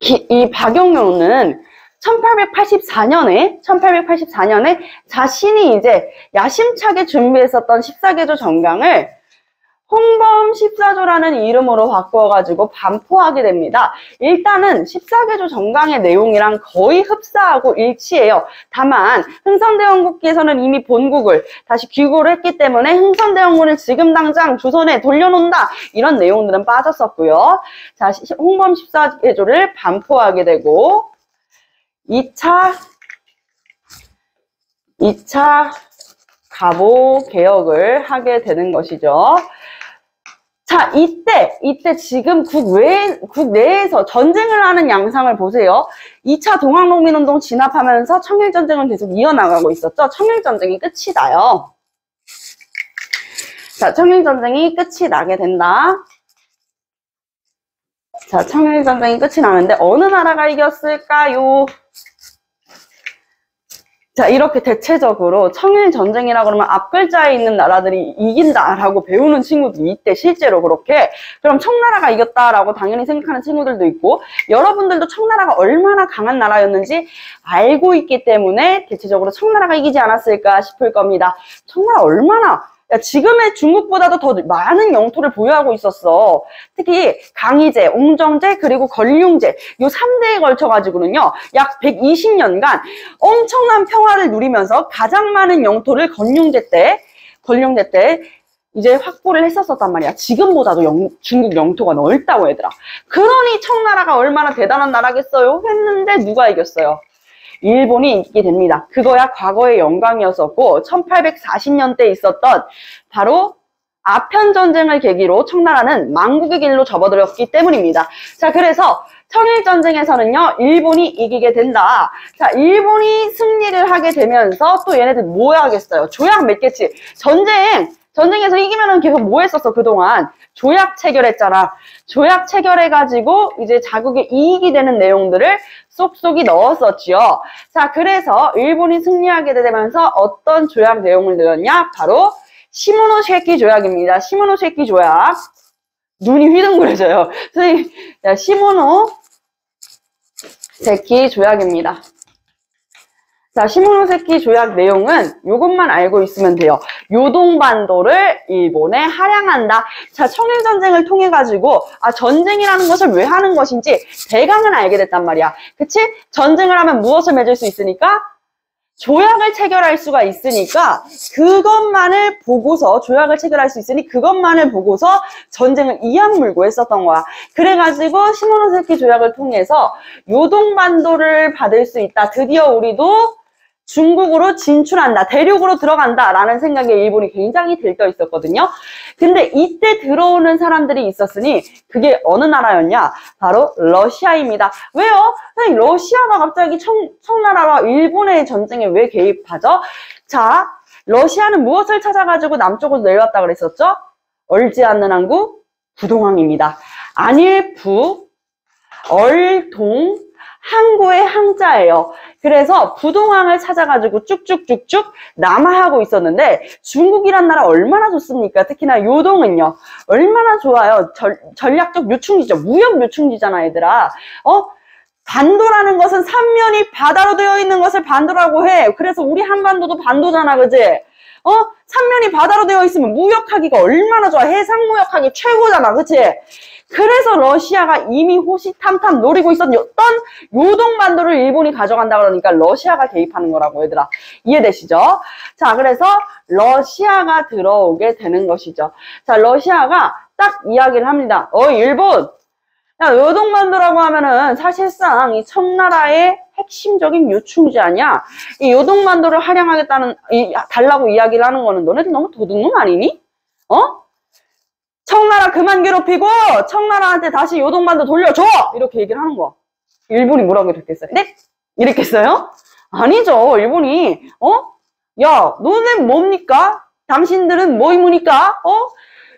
이 박영효는 1884년에 자신이 이제 야심차게 준비했었던 14개조 정강을 홍범 14조라는 이름으로 바꿔가지고 반포하게 됩니다. 일단은 14개조 정강의 내용이랑 거의 흡사하고 일치해요. 다만 흥선대원국께서는 이미 본국을 다시 귀국을 했기 때문에 흥선대원군을 지금 당장 조선에 돌려놓는다, 이런 내용들은 빠졌었고요. 자, 홍범 14개조를 반포하게 되고 2차 가보 개혁을 하게 되는 것이죠. 자, 이때 지금 국 내에서 전쟁을 하는 양상을 보세요. 2차 동학농민운동 진압하면서 청일전쟁은 계속 이어나가고 있었죠. 청일전쟁이 끝이 나요. 자, 청일전쟁이 끝이 나게 된다. 자, 청일전쟁이 끝이 나는데 어느 나라가 이겼을까요? 자, 이렇게 대체적으로 청일전쟁이라고 그러면 앞글자에 있는 나라들이 이긴다라고 배우는 친구들이 이때 실제로 그렇게, 그럼 청나라가 이겼다라고 당연히 생각하는 친구들도 있고, 여러분들도 청나라가 얼마나 강한 나라였는지 알고 있기 때문에 대체적으로 청나라가 이기지 않았을까 싶을 겁니다. 청나라 얼마나, 야, 지금의 중국보다도 더 많은 영토를 보유하고 있었어. 특히 강희제, 옹정제, 그리고 건륭제, 요 3대에 걸쳐가지고는요, 약 120년간 엄청난 평화를 누리면서 가장 많은 영토를 건륭제 때 이제 확보를 했었단 말이야. 지금보다도 중국 영토가 넓다고 얘들아. 그러니 청나라가 얼마나 대단한 나라겠어요? 했는데 누가 이겼어요? 일본이 이기게 됩니다. 그거야 과거의 영광이었었고, 1840년대에 있었던 바로 아편전쟁을 계기로 청나라는 망국의 길로 접어들었기 때문입니다. 자, 그래서 청일전쟁에서는요, 일본이 이기게 된다. 자, 일본이 승리를 하게 되면서 또 얘네들 뭐 하겠어요? 조약 맺겠지. 전쟁에서 이기면은 계속 뭐 했었어, 그동안? 조약 체결했잖아. 조약 체결해가지고 이제 자국의 이익이 되는 내용들을 쏙쏙이 넣었었지요. 자, 그래서 일본이 승리하게 되면서 어떤 조약 내용을 넣었냐? 바로 시모노세키 조약입니다. 시모노세키 조약. 눈이 휘둥그레져요. 선생님, 시모노세키 조약입니다. 자, 시모노세키 조약 내용은 이것만 알고 있으면 돼요. 요동반도를 일본에 할양한다. 자, 청일전쟁을 통해 가지고 전쟁이라는 것을 왜 하는 것인지 대강은 알게 됐단 말이야. 그치? 전쟁을 하면 무엇을 맺을 수 있으니까? 조약을 체결할 수가 있으니까 그것만을 보고서, 조약을 체결할 수 있으니 그것만을 보고서 전쟁을 이악물고 했었던 거야. 그래가지고 시모노세키 조약을 통해서 요동반도를 받을 수 있다. 드디어 우리도 중국으로 진출한다, 대륙으로 들어간다 라는 생각에 일본이 굉장히 들떠 있었거든요. 근데 이때 들어오는 사람들이 있었으니 그게 어느 나라였냐? 바로 러시아입니다. 왜요? 선생님, 러시아가 갑자기 청나라와 일본의 전쟁에 왜 개입하죠? 자, 러시아는 무엇을 찾아가지고 남쪽으로 내려왔다 그랬었죠? 얼지 않는 항구 부동항입니다. 안일부, 얼동, 항구의 항자예요. 그래서 부동항을 찾아가지고 쭉쭉쭉쭉 남하하고 있었는데, 중국이란 나라 얼마나 좋습니까? 특히나 요동은요, 얼마나 좋아요. 전략적 요충지죠. 무역 요충지잖아, 얘들아. 반도라는 것은 삼면이 바다로 되어 있는 것을 반도라고 해. 그래서 우리 한반도도 반도잖아, 그지? 삼면이 바다로 되어 있으면 무역하기가 얼마나 좋아. 해상 무역하기 최고잖아, 그치? 그래서 러시아가 이미 호시탐탐 노리고 있었던 요동반도를 일본이 가져간다 그러니까 러시아가 개입하는 거라고, 얘들아. 이해되시죠? 자, 그래서 러시아가 들어오게 되는 것이죠. 자, 러시아가 딱 이야기를 합니다. 일본! 야, 요동반도라고 하면은 사실상 이 청나라의 핵심적인 요충지 아니야? 이 요동반도를 할양하겠다는, 달라고 이야기를 하는 거는 너네들 너무 도둑놈 아니니? 청나라 그만 괴롭히고 청나라한테 다시 요동반도 돌려줘! 이렇게 얘기를 하는 거. 일본이 뭐라고 이랬겠어요? 네? 이랬겠어요? 아니죠. 일본이 야, 너네 뭡니까? 당신들은 뭐이무니까?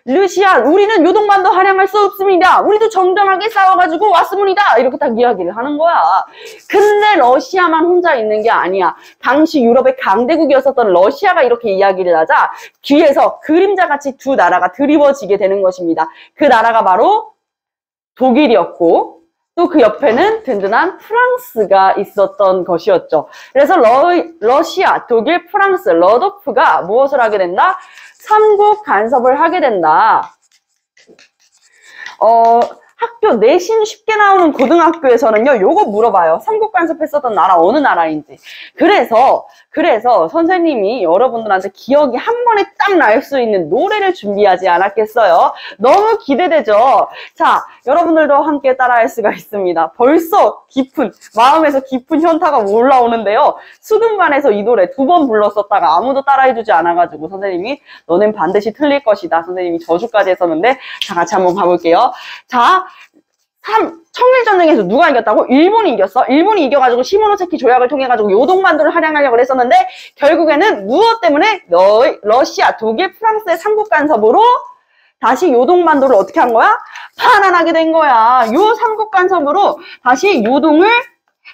러시아, 우리는 요동반도 할양할 수 없습니다. 우리도 정당하게 싸워가지고 왔습니다. 이렇게 딱 이야기를 하는 거야. 근데 러시아만 혼자 있는 게 아니야. 당시 유럽의 강대국이었었던 러시아가 이렇게 이야기를 하자 뒤에서 그림자같이 두 나라가 드리워지게 되는 것입니다. 그 나라가 바로 독일이었고 또 그 옆에는 든든한 프랑스가 있었던 것이었죠. 그래서 러시아, 독일, 프랑스, 러도프가 무엇을 하게 된다? 삼국 간섭을 하게 된다. 학교 내신 쉽게 나오는 고등학교에서는요, 요거 물어봐요. 삼국 간섭했었던 나라 어느 나라인지. 그래서 선생님이 여러분들한테 기억이 한 번에 딱 날 수 있는 노래를 준비하지 않았겠어요? 너무 기대되죠? 자, 여러분들도 함께 따라할 수가 있습니다. 벌써 마음에서 깊은 현타가 올라오는데요. 수금반에서 이 노래 2번 불렀었다가 아무도 따라해주지 않아가지고 선생님이 너넨 반드시 틀릴 것이다. 선생님이 저주까지 했었는데, 자, 같이 한번 가볼게요. 자, 청일전쟁에서 누가 이겼다고? 일본이 이겼어. 일본이 이겨가지고 시모노세키 조약을 통해가지고 요동반도를 할양하려고 했었는데 결국에는 무엇 때문에? 러시아, 독일, 프랑스의 삼국 간섭으로 다시 요동반도를 어떻게 한 거야? 반환하게 된 거야. 요 삼국 간섭으로 다시 요동을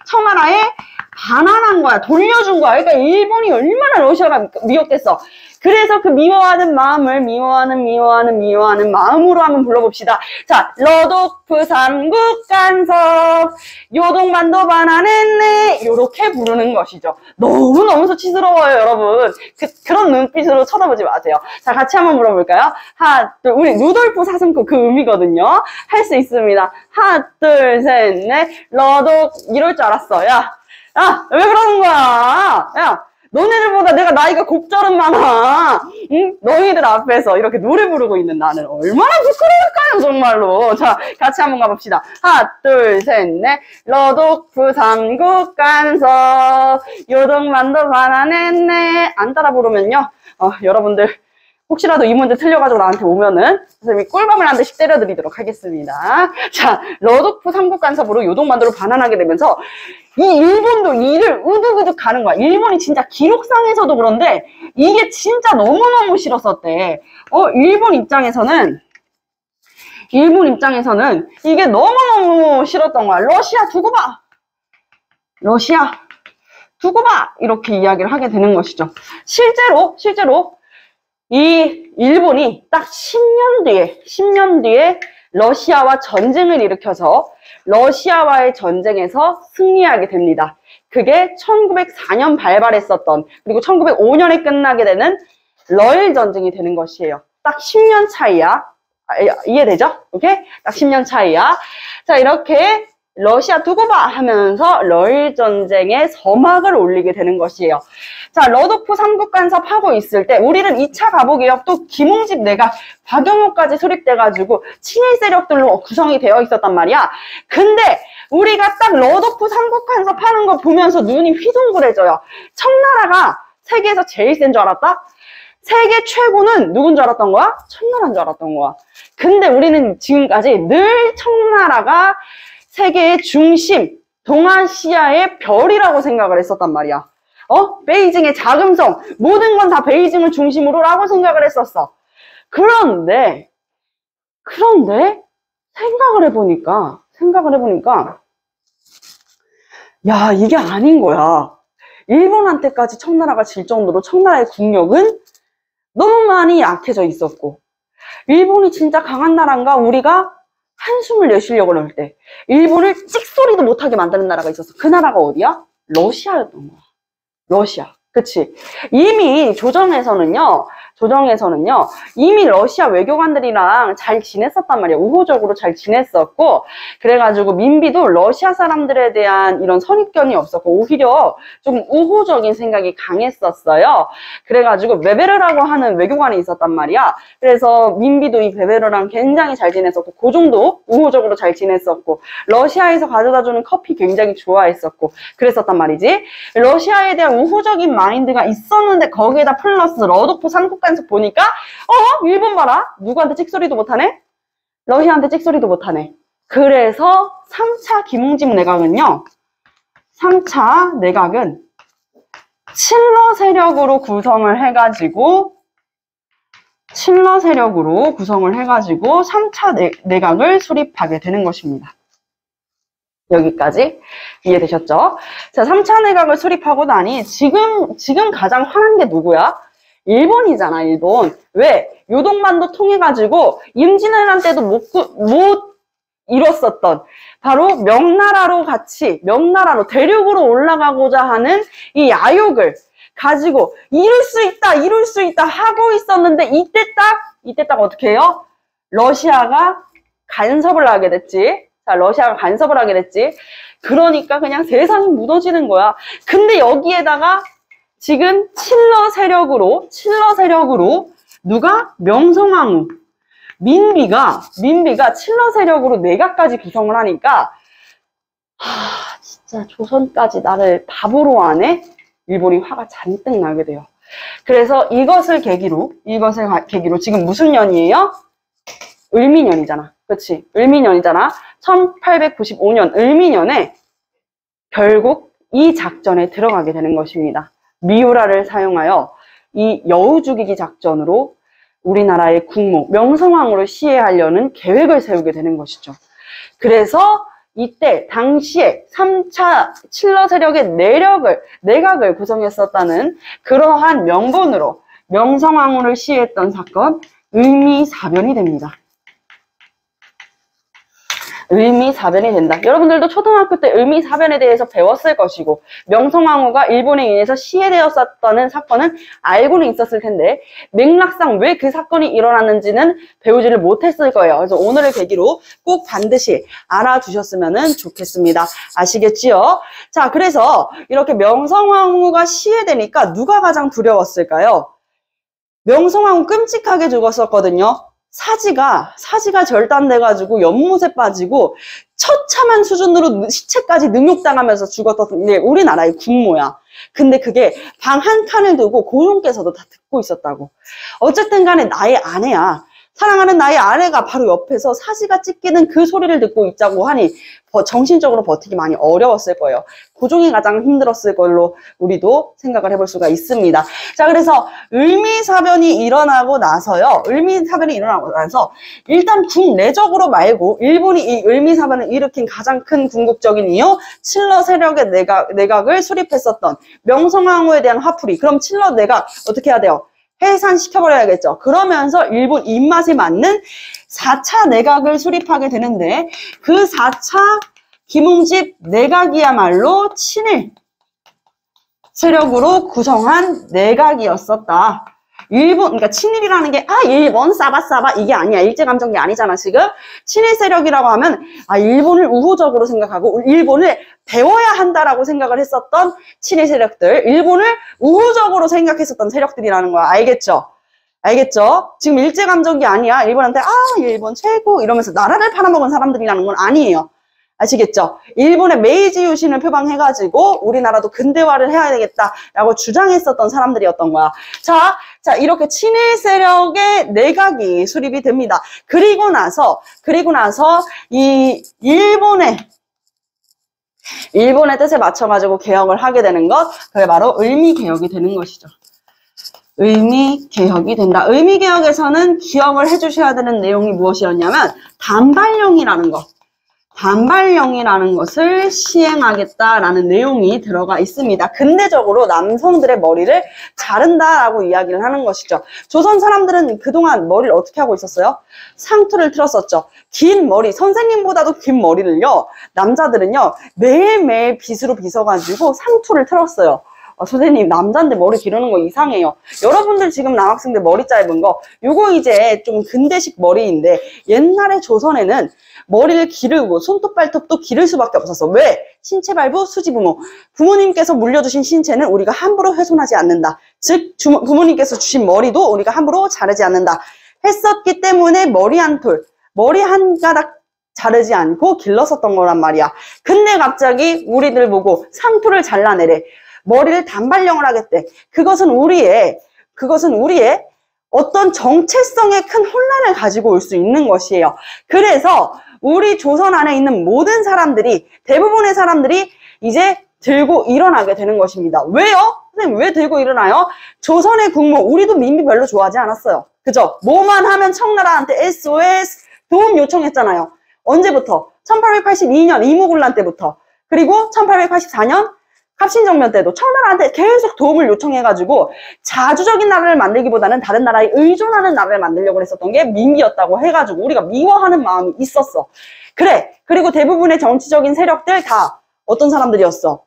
청나라에 반환한 거야. 돌려준 거야. 그러니까 일본이 얼마나 러시아가 미웠겠어. 그래서 그 미워하는 마음을 미워하는 마음으로 한번 불러봅시다. 자, 러도프 삼국 간섭 요동반도 반환했네. 요렇게 부르는 것이죠. 너무너무 수치스러워요, 여러분. 그런 눈빛으로 쳐다보지 마세요. 자, 같이 한번 불러볼까요? 하나, 둘, 우리 루돌프 사슴코 그 의미거든요. 할 수 있습니다. 하나, 둘, 셋, 넷. 이럴 줄 알았어. 야, 왜 그러는 거야? 야, 너네들보다 내가 나이가 곱절은 많아. 응? 너희들 앞에서 이렇게 노래 부르고 있는 나는 얼마나 부끄러울까요, 정말로. 자, 같이 한번 가봅시다. 하나, 둘, 셋, 넷. 러도프 삼국 간섭 요동반도 반환했네. 안 따라 부르면요, 여러분들 혹시라도 이 문제 틀려가지고 나한테 오면은 선생님이 꿀밤을 한 대씩 때려드리도록 하겠습니다. 자, 러도프 삼국 간섭으로 요동반도를 반환하게 되면서 이 일본도 이를 우두구두 가는 거야. 일본이 진짜 기록상에서도 그런데 이게 진짜 너무너무 싫었었대. 일본 입장에서는 이게 너무너무 싫었던 거야. 러시아 두고 봐. 이렇게 이야기를 하게 되는 것이죠. 실제로 이 일본이 딱 10년 뒤에 러시아와 전쟁을 일으켜서 러시아와의 전쟁에서 승리하게 됩니다. 그게 1904년 발발했었던, 그리고 1905년에 끝나게 되는 러일 전쟁이 되는 것이에요. 딱 10년 차이야. 이해되죠? 오케이? 딱 10년 차이야. 자, 이렇게 러시아 두고 봐 하면서 러일 전쟁에 서막을 올리게 되는 것이에요. 자, 러도프 삼국 간섭 하고 있을 때 우리는 2차 가보개혁 또 김홍집 내각 박영호까지 수립돼가지고 친일 세력들로 구성이 되어 있었단 말이야. 근데 우리가 딱 러도프 삼국 간섭 하는 거 보면서 눈이 휘둥그레져요. 청나라가 세계에서 제일 센 줄 알았다? 세계 최고는 누군 줄 알았던 거야? 청나라인 줄 알았던 거야. 근데 우리는 지금까지 늘 청나라가 세계의 중심, 동아시아의 별이라고 생각을 했었단 말이야. 베이징의 자금성, 모든 건 다 베이징을 중심으로라고 생각을 했었어. 그런데 생각을 해보니까 야, 이게 아닌 거야. 일본한테까지 청나라가 질 정도로 청나라의 국력은 너무 많이 약해져 있었고, 일본이 진짜 강한 나라인가? 우리가 한숨을 내쉬려고 할 때 일본을 찍소리도 못하게 만드는 나라가 있었어. 그 나라가 어디야? 러시아였던 거야. 러시아. 그치? 이미 조정에서는요, 이미 러시아 외교관들이랑 잘 지냈었단 말이야. 우호적으로 잘 지냈었고, 그래가지고 민비도 러시아 사람들에 대한 이런 선입견이 없었고, 오히려 좀 우호적인 생각이 강했었어요. 그래가지고 베베르라고 하는 외교관이 있었단 말이야. 그래서 민비도 이 베베르랑 굉장히 잘 지냈었고, 고종도 우호적으로 잘 지냈었고, 러시아에서 가져다주는 커피 굉장히 좋아했었고, 그랬었단 말이지. 러시아에 대한 우호적인 마인드가 있었는데 거기에다 플러스 러도프 삼국 간섭 보니까 일본 봐라. 누구한테 찍소리도 못하네? 러시아한테 찍소리도 못하네. 그래서 3차 김웅집 내각은요, 3차 내각은 친러 세력으로 구성을 해가지고 3차 내각을 수립하게 되는 것입니다. 여기까지 이해되셨죠? 자, 3차 내각을 수립하고 나니 지금 가장 화난 게 누구야? 일본이잖아, 일본. 왜? 요동반도 통해가지고 임진왜란 때도 못 이뤘었던 바로 명나라로 대륙으로 올라가고자 하는 이 야욕을 가지고 이룰 수 있다 하고 있었는데 이때 딱 어떻게 해요? 러시아가 간섭을 하게 됐지. 자, 러시아가 간섭을 하게 됐지. 그러니까 그냥 세상이 무너지는 거야. 근데 여기에다가 지금 칠러 세력으로 누가? 명성황후. 민비가 칠러 세력으로 내각까지 구성을 하니까 진짜 조선까지 나를 바보로 하네? 일본이 화가 잔뜩 나게 돼요. 그래서 이것을 계기로 지금 무슨 년이에요? 을미년이잖아. 그치? 을미년이잖아. 1895년 을미년에 결국 이 작전에 들어가게 되는 것입니다. 미우라를 사용하여 이 여우 죽이기 작전으로 우리나라의 국모 명성황후를 시해하려는 계획을 세우게 되는 것이죠. 그래서 이때 당시에 3차 칠러 세력의 내각을 구성했었다는 그러한 명분으로 명성황후를 시해했던 사건 을미사변이 됩니다. 을미사변이 된다. 여러분들도 초등학교 때 을미사변에 대해서 배웠을 것이고 명성황후가 일본에 의해서 시해되었었다는 사건은 알고는 있었을 텐데 맥락상 왜 그 사건이 일어났는지는 배우지를 못했을 거예요. 그래서 오늘을 계기로 꼭 반드시 알아두셨으면 좋겠습니다. 아시겠지요? 자, 그래서 이렇게 명성황후가 시해되니까 누가 가장 두려웠을까요? 명성황후 끔찍하게 죽었었거든요. 사지가 절단돼가지고 연못에 빠지고 처참한 수준으로 시체까지 능욕당하면서 죽었던 게 우리나라의 국모야. 근데 그게 방 한 칸을 두고 고종께서도 다 듣고 있었다고. 어쨌든 간에 나의 아내야. 사랑하는 나의 아내가 바로 옆에서 사지가 찢기는 그 소리를 듣고 있자고 하니 정신적으로 버티기 많이 어려웠을 거예요. 고종이 가장 힘들었을 걸로 우리도 생각을 해볼 수가 있습니다. 자, 그래서 을미사변이 일어나고 나서 일단 국내적으로 말고 일본이 이 을미사변을 일으킨 가장 큰 궁극적인 이유, 칠러 세력의 내각을 수립했었던 명성황후에 대한 화풀이. 그럼 칠러 내각 어떻게 해야 돼요? 해산시켜버려야겠죠. 그러면서 일본 입맛에 맞는 4차 내각을 수립하게 되는데 그 4차 김웅집 내각이야말로 친일 세력으로 구성한 내각이었었다. 그러니까 친일이라는 게 일본 싸바싸바 이게 아니야. 일제감정이 아니잖아. 지금 친일 세력이라고 하면 일본을 우호적으로 생각하고 일본을 배워야 한다라고 생각을 했었던 친일 세력들, 일본을 우호적으로 생각했었던 세력들이라는 거야. 알겠죠? 지금 일제감정이 아니야. 일본한테 일본 최고 이러면서 나라를 팔아먹은 사람들이라는 건 아니에요. 아시겠죠? 일본의 메이지 유신을 표방해가지고 우리나라도 근대화를 해야 되겠다라고 주장했었던 사람들이었던 거야. 자, 이렇게 친일 세력의 내각이 수립이 됩니다. 그리고 나서 이 일본의 뜻에 맞춰가지고 개혁을 하게 되는 것, 그게 바로 을미개혁이 되는 것이죠. 을미개혁이 된다. 을미개혁에서는 기억을 해주셔야 되는 내용이 무엇이었냐면 단발령이라는 것을 시행하겠다라는 내용이 들어가 있습니다. 근대적으로 남성들의 머리를 자른다라고 이야기를 하는 것이죠. 조선 사람들은 그동안 머리를 어떻게 하고 있었어요? 상투를 틀었었죠. 긴 머리, 선생님보다도 긴 머리를요, 남자들은요, 매일매일 빗으로 빗어가지고 상투를 틀었어요. 선생님, 남자인데 머리 기르는 거 이상해요. 여러분들 지금 남학생들 머리 짧은 거, 요거 이제 좀 근대식 머리인데, 옛날에 조선에는 머리를 기르고 손톱 발톱도 기를 수밖에 없었어. 왜? 신체 발부, 수지부모. 부모님께서 물려주신 신체는 우리가 함부로 훼손하지 않는다. 즉 부모님께서 주신 머리도 우리가 함부로 자르지 않는다 했었기 때문에 머리 한 가닥 자르지 않고 길렀었던 거란 말이야. 근데 갑자기 우리들 보고 상투를 잘라내래. 머리를 단발령을 하겠대. 그것은 우리의 어떤 정체성의 큰 혼란을 가지고 올 수 있는 것이에요. 그래서 우리 조선 안에 있는 모든 사람들이, 대부분의 사람들이 이제 들고 일어나게 되는 것입니다. 왜요? 선생님, 왜 들고 일어나요? 조선의 국모, 우리도 민비 별로 좋아하지 않았어요. 그죠? 뭐만 하면 청나라한테 SOS 도움 요청했잖아요. 언제부터? 1882년 이모군란 때부터. 그리고 1884년 갑신정변 때도 청나라한테 계속 도움을 요청해가지고 자주적인 나라를 만들기보다는 다른 나라에 의존하는 나라를 만들려고 했었던 게 민기였다고 해가지고 우리가 미워하는 마음이 있었어. 그래. 그리고 대부분의 정치적인 세력들 다 어떤 사람들이었어?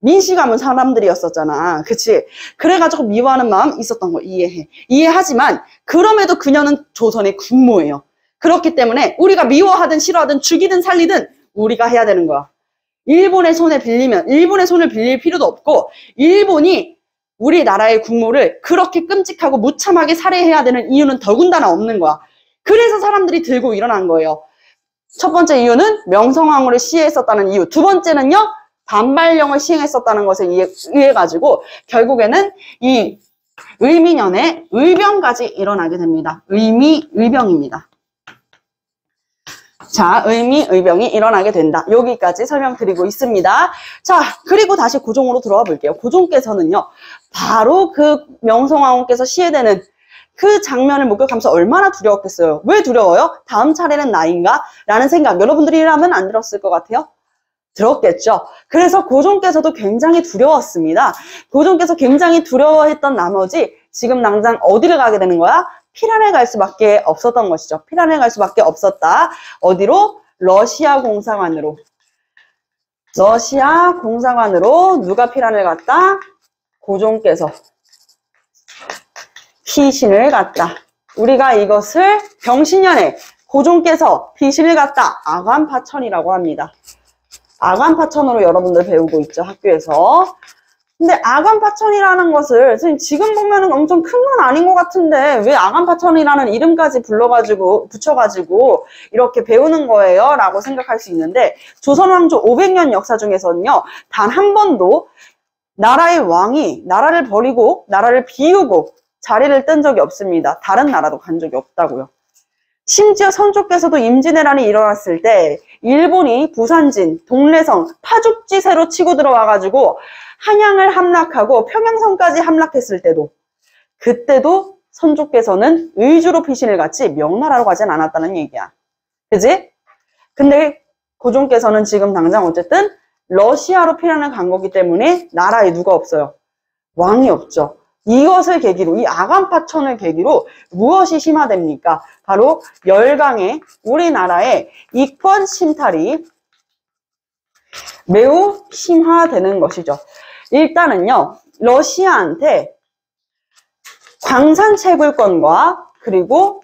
민씨 가문 사람들이었었잖아. 그치? 그래가지고 미워하는 마음 있었던 거 이해해. 이해하지만 그럼에도 그녀는 조선의 군모예요. 그렇기 때문에 우리가 미워하든 싫어하든 죽이든 살리든 우리가 해야 되는 거야. 일본의 손을 빌릴 필요도 없고 일본이 우리나라의 국모를 그렇게 끔찍하고 무참하게 살해해야 되는 이유는 더군다나 없는 거야. 그래서 사람들이 들고 일어난 거예요. 첫 번째 이유는 명성황후를 시해했었다는 이유. 두 번째는요. 반발령을 시행했었다는 것에 의해가지고 결국에는 이 을미년에 의병까지 일어나게 됩니다. 의병입니다. 자, 의병이 일어나게 된다. 여기까지 설명드리고 있습니다. 자, 그리고 다시 고종으로 들어와 볼게요. 고종께서는요, 바로 그 명성황후께서 시해되는 그 장면을 목격하면서 얼마나 두려웠겠어요. 왜 두려워요? 다음 차례는 나인가? 라는 생각 여러분들이라면 안 들었을 것 같아요? 들었겠죠. 그래서 고종께서도 굉장히 두려웠습니다. 고종께서 굉장히 두려워했던 나머지 지금 당장 어디를 가게 되는 거야? 피란에 갈 수밖에 없었던 것이죠. 피란에 갈 수밖에 없었다. 어디로? 러시아 공사관으로. 러시아 공사관으로 누가 피란을 갔다? 고종께서 피신을 갔다. 우리가 이것을 병신년에 고종께서 피신을 갔다. 아관파천이라고 합니다. 아관파천으로 여러분들 배우고 있죠. 학교에서. 근데 아관파천이라는 것을 지금 보면은 엄청 큰 건 아닌 것 같은데 왜 아관파천이라는 이름까지 붙여가지고 이렇게 배우는 거예요? 라고 생각할 수 있는데 조선왕조 500년 역사 중에서는요. 단 한 번도 나라의 왕이 나라를 버리고 나라를 비우고 자리를 뜬 적이 없습니다. 다른 나라도 간 적이 없다고요. 심지어 선조께서도 임진왜란이 일어났을 때 일본이 부산진, 동래성, 파죽지세로 치고 들어와가지고 한양을 함락하고 평양성까지 함락했을 때도 그때도 선조께서는 의주로 피신을 갔지 명나라로 가진 않았다는 얘기야. 그지? 근데 고종께서는 지금 당장 어쨌든 러시아로 피난을 간 거기 때문에 나라에 누가 없어요? 왕이 없죠. 이것을 계기로, 이 아관파천을 계기로 무엇이 심화됩니까? 바로 열강의 우리나라의 이권 침탈이 매우 심화되는 것이죠. 일단은요, 러시아한테 광산 채굴권과 그리고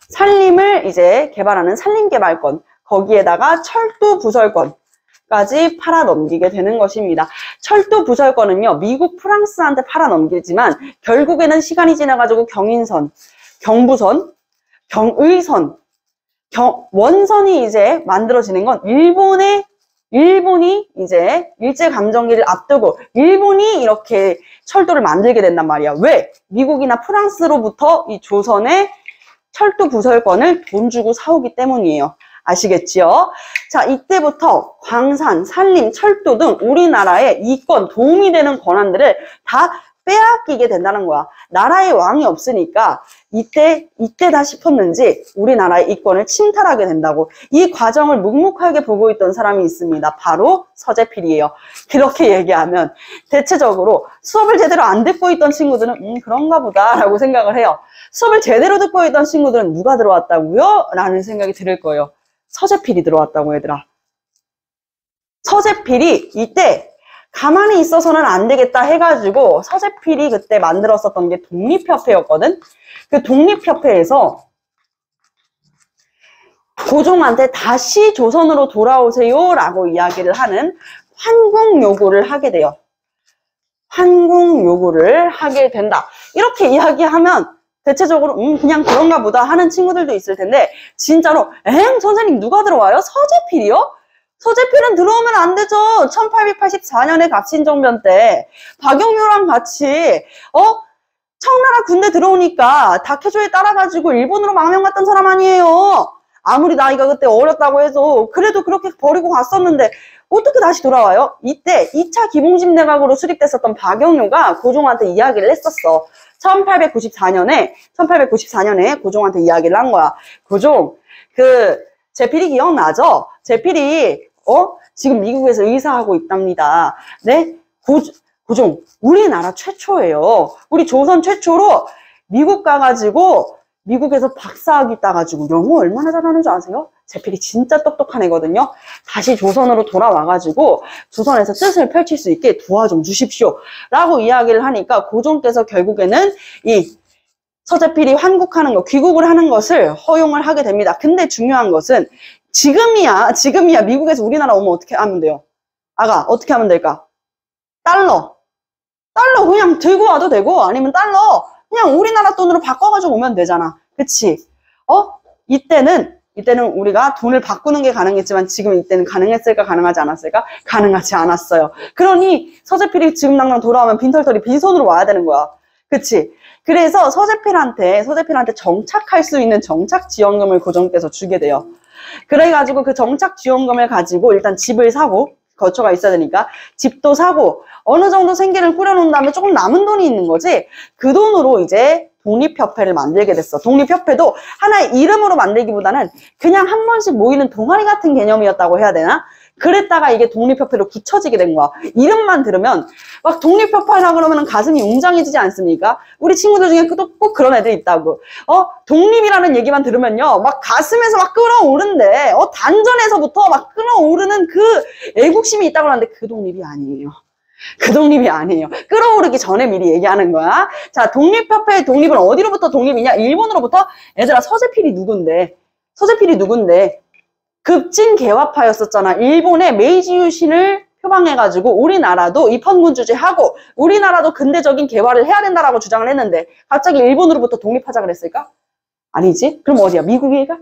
산림을 이제 개발하는 산림개발권, 거기에다가 철도 부설권까지 팔아 넘기게 되는 것입니다. 철도 부설권은요, 미국, 프랑스한테 팔아 넘기지만 결국에는 시간이 지나가지고 경인선, 경부선, 경의선, 원선이 이제 만들어지는 건 일본이 이제 일제감정기를 앞두고 일본이 이렇게 철도를 만들게 된단 말이야. 왜? 미국이나 프랑스로부터 이 조선의 철도 부설권을 돈 주고 사오기 때문이에요. 아시겠지요? 자, 이때부터 광산, 산림, 철도 등 우리나라의 이권, 도움이 되는 권한들을 다 빼앗기게 된다는 거야. 나라의 왕이 없으니까 이때다 싶었는지 우리나라의 이권을 침탈하게 된다고. 이 과정을 묵묵하게 보고 있던 사람이 있습니다. 바로 서재필이에요. 그렇게 얘기하면 대체적으로 수업을 제대로 안 듣고 있던 친구들은 그런가 보다 라고 생각을 해요. 수업을 제대로 듣고 있던 친구들은 누가 들어왔다고요? 라는 생각이 들 거예요. 서재필이 들어왔다고 얘들아. 서재필이 이때 가만히 있어서는 안 되겠다 해가지고 서재필이 그때 만들었었던 게 독립협회였거든. 그 독립협회에서 고종한테 다시 조선으로 돌아오세요 라고 이야기를 하는 환궁요구를 하게 돼요. 환궁요구를 하게 된다. 이렇게 이야기하면 대체적으로 그냥 그런가 보다 하는 친구들도 있을 텐데 진짜로 선생님 누가 들어와요? 서재필이요? 서재필은 들어오면 안 되죠. 1884년에 갑신정변 때 박영묘랑 같이 청나라 군대 들어오니까 다케조에 따라가지고 일본으로 망명 갔던 사람 아니에요. 아무리 나이가 그때 어렸다고 해도 그래도 그렇게 버리고 갔었는데 어떻게 다시 돌아와요? 이때 2차 기봉집 내각으로 수립됐었던 박영묘가 고종한테 이야기를 했었어. 1894년에 고종한테 이야기를 한 거야. 고종, 제필이 기억나죠? 제필이 지금 미국에서 의사하고 있답니다. 네? 고종, 우리나라 최초예요. 우리 조선 최초로 미국 가가지고 미국에서 박사학위 따가지고 영어 얼마나 잘하는 줄 아세요? 제필이 진짜 똑똑한 애거든요. 다시 조선으로 돌아와가지고 조선에서 뜻을 펼칠 수 있게 도와 좀 주십시오 라고 이야기를 하니까 고종께서 결국에는 이 서재필이 환국하는 거, 귀국을 하는 것을 허용을 하게 됩니다. 근데 중요한 것은 지금이야 미국에서 우리나라 오면 어떻게 하면 돼요? 아가, 어떻게 하면 될까? 달러 그냥 들고 와도 되고, 아니면 달러 그냥 우리나라 돈으로 바꿔가지고 오면 되잖아. 그치? 이때는 우리가 돈을 바꾸는 게 가능했지만 지금 이때는 가능했을까, 가능하지 않았을까? 가능하지 않았어요. 그러니 서재필이 지금 당장 돌아오면 빈털터리 빈손으로 와야 되는 거야. 그치? 그래서 서재필한테 정착할 수 있는 정착지원금을 고종께서 주게 돼요. 그래가지고 그 정착지원금을 가지고 일단 집을 사고, 거처가 있어야 되니까 집도 사고 어느 정도 생계를 꾸려놓은 다음에 조금 남은 돈이 있는 거지, 그 돈으로 이제 독립협회를 만들게 됐어. 독립협회도 하나의 이름으로 만들기보다는 그냥 한 번씩 모이는 동아리 같은 개념이었다고 해야 되나? 그랬다가 이게 독립협회로 굳혀지게 된 거야. 이름만 들으면 막 독립협회라 그러면 가슴이 웅장해지지 않습니까? 우리 친구들 중에 꼭 그런 애들 있다고. 독립이라는 얘기만 들으면요, 막 가슴에서 막 끌어오른대. 단전에서부터 막 끌어오르는 그 애국심이 있다고 하는데 그 독립이 아니에요. 그 독립이 아니에요. 끌어오르기 전에 미리 얘기하는 거야. 자, 독립협회의 독립은 어디로부터 독립이냐? 일본으로부터. 얘들아, 서재필이 누군데? 급진개화파였었잖아. 일본의 메이지 유신을 표방해가지고 우리나라도 입헌군주제하고 우리나라도 근대적인 개화를 해야 된다라고 주장을 했는데 갑자기 일본으로부터 독립하자 그랬을까? 아니지. 그럼 어디야? 미국이가?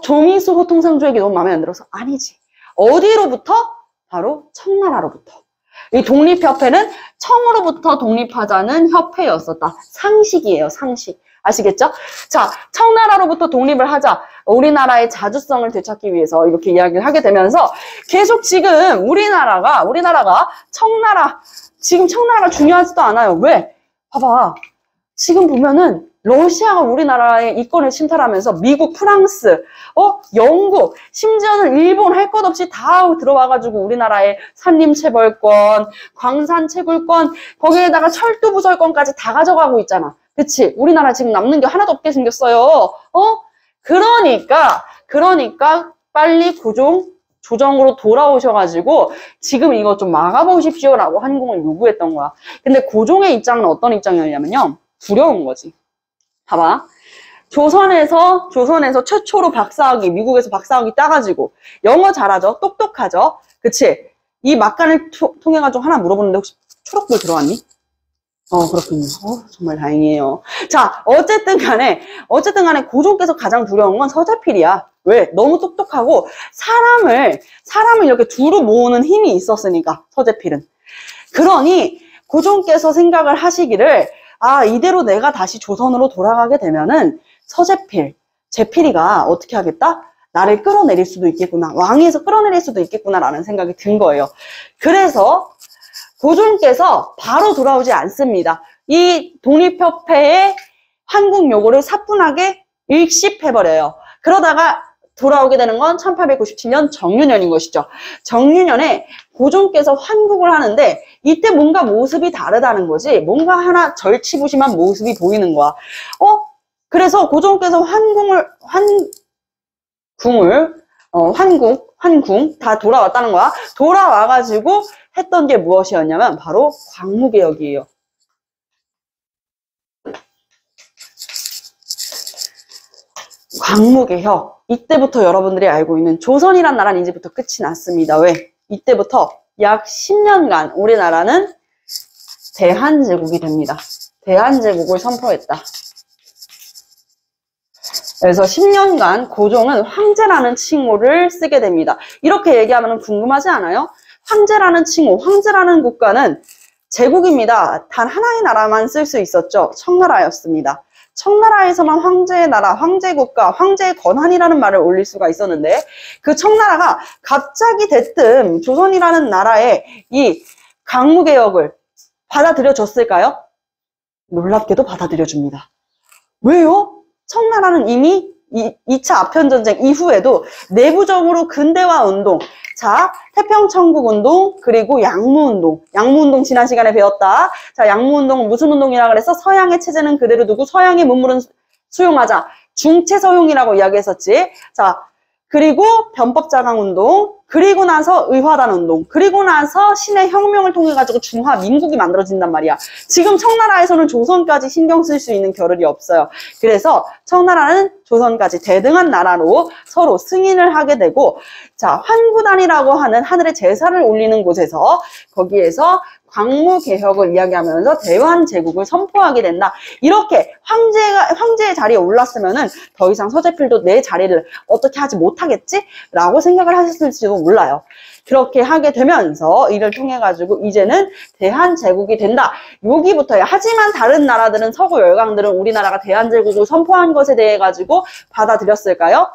조민수 호통상조에게 너무 마음에 안 들어서? 아니지. 어디로부터? 바로 청나라로부터. 이 독립협회는 청으로부터 독립하자는 협회였었다. 상식이에요, 상식. 아시겠죠? 자, 청나라로부터 독립을 하자. 우리나라의 자주성을 되찾기 위해서 이렇게 이야기를 하게 되면서 계속 지금 우리나라가 지금 청나라가 중요하지도 않아요. 왜? 봐봐. 지금 보면은 러시아가 우리나라의 이권을 침탈하면서 미국, 프랑스, 영국, 심지어는 일본 할 것 없이 다 들어와가지고 우리나라의 산림체벌권, 광산채굴권, 거기에다가 철도부설권까지 다 가져가고 있잖아. 그치? 우리나라 지금 남는 게 하나도 없게 생겼어요. 그러니까 빨리 조정으로 돌아오셔가지고 지금 이거 좀 막아보십시오라고 한국을 요구했던 거야. 근데 고종의 입장은 어떤 입장이었냐면요, 두려운 거지. 봐봐. 조선에서 최초로 미국에서 박사학위 따가지고 영어 잘하죠? 똑똑하죠? 그치? 이 막간을 통해가지고 하나 물어보는데 혹시 초록불 들어왔니? 그렇군요. 정말 다행이에요. 자, 어쨌든 간에 고종께서 가장 두려운 건 서재필이야. 왜? 너무 똑똑하고 사람을 이렇게 두루 모으는 힘이 있었으니까, 서재필은. 그러니 고종께서 생각을 하시기를, 이대로 내가 다시 조선으로 돌아가게 되면은 제필이가 어떻게 하겠다? 나를 끌어내릴 수도 있겠구나. 왕위에서 끌어내릴 수도 있겠구나라는 생각이 든 거예요. 그래서 고종께서 바로 돌아오지 않습니다. 이 독립협회의 한국 요구를 사뿐하게 일십해버려요. 그러다가 돌아오게 되는 건 1897년 정유년인 것이죠. 정유년에 고종께서 환국을 하는데 이때 뭔가 모습이 다르다는 거지. 뭔가 하나 절치부심한 모습이 보이는 거야. 그래서 고종께서 환궁 다 돌아왔다는 거야. 돌아와가지고 했던 게 무엇이었냐면 바로 광무개혁이에요. 광무개혁. 이때부터 여러분들이 알고 있는 조선이란 나라는 이제부터 끝이 났습니다. 왜? 이때부터 약 10년간 우리나라는 대한제국이 됩니다. 대한제국을 선포했다. 그래서 10년간 고종은 황제라는 칭호를 쓰게 됩니다. 이렇게 얘기하면 궁금하지 않아요? 황제라는 칭호, 황제라는 국가는 제국입니다. 단 하나의 나라만 쓸 수 있었죠. 청나라였습니다. 청나라에서만 황제의 나라, 황제국가, 황제의 권한이라는 말을 올릴 수가 있었는데 그 청나라가 갑자기 대뜸 조선이라는 나라의 이 강무개혁을 받아들여줬을까요? 놀랍게도 받아들여줍니다. 왜요? 청나라는 이미 2차 아편전쟁 이후에도 내부적으로 근대화 운동, 자, 태평천국운동, 그리고 양무운동. 양무운동 지난 시간에 배웠다. 자, 양무운동은 무슨 운동이라 그래서 서양의 체제는 그대로 두고 서양의 문물은 수용하자. 중체서용이라고 이야기했었지. 자, 그리고 변법자강운동, 그리고 나서 의화단운동, 그리고 나서 신의 혁명을 통해 가지고 중화민국이 만들어진단 말이야. 지금 청나라에서는 조선까지 신경 쓸 수 있는 겨를이 없어요. 그래서 청나라는 조선까지 대등한 나라로 서로 승인을 하게 되고, 자, 환구단이라고 하는 하늘에 제사를 올리는 곳에서 거기에서 광무개혁을 이야기하면서 대환제국을 선포하게 된다. 이렇게 황제의 자리에 올랐으면은 더 이상 서재필도 내 자리를 어떻게 하지 못하겠지? 라고 생각을 하셨을지도 몰라요. 그렇게 하게 되면서 이를 통해 가지고 이제는 대한제국이 된다. 여기부터야. 하지만 다른 나라들은 서구 열강들은 우리나라가 대한제국을 선포한 것에 대해 가지고 받아들였을까요?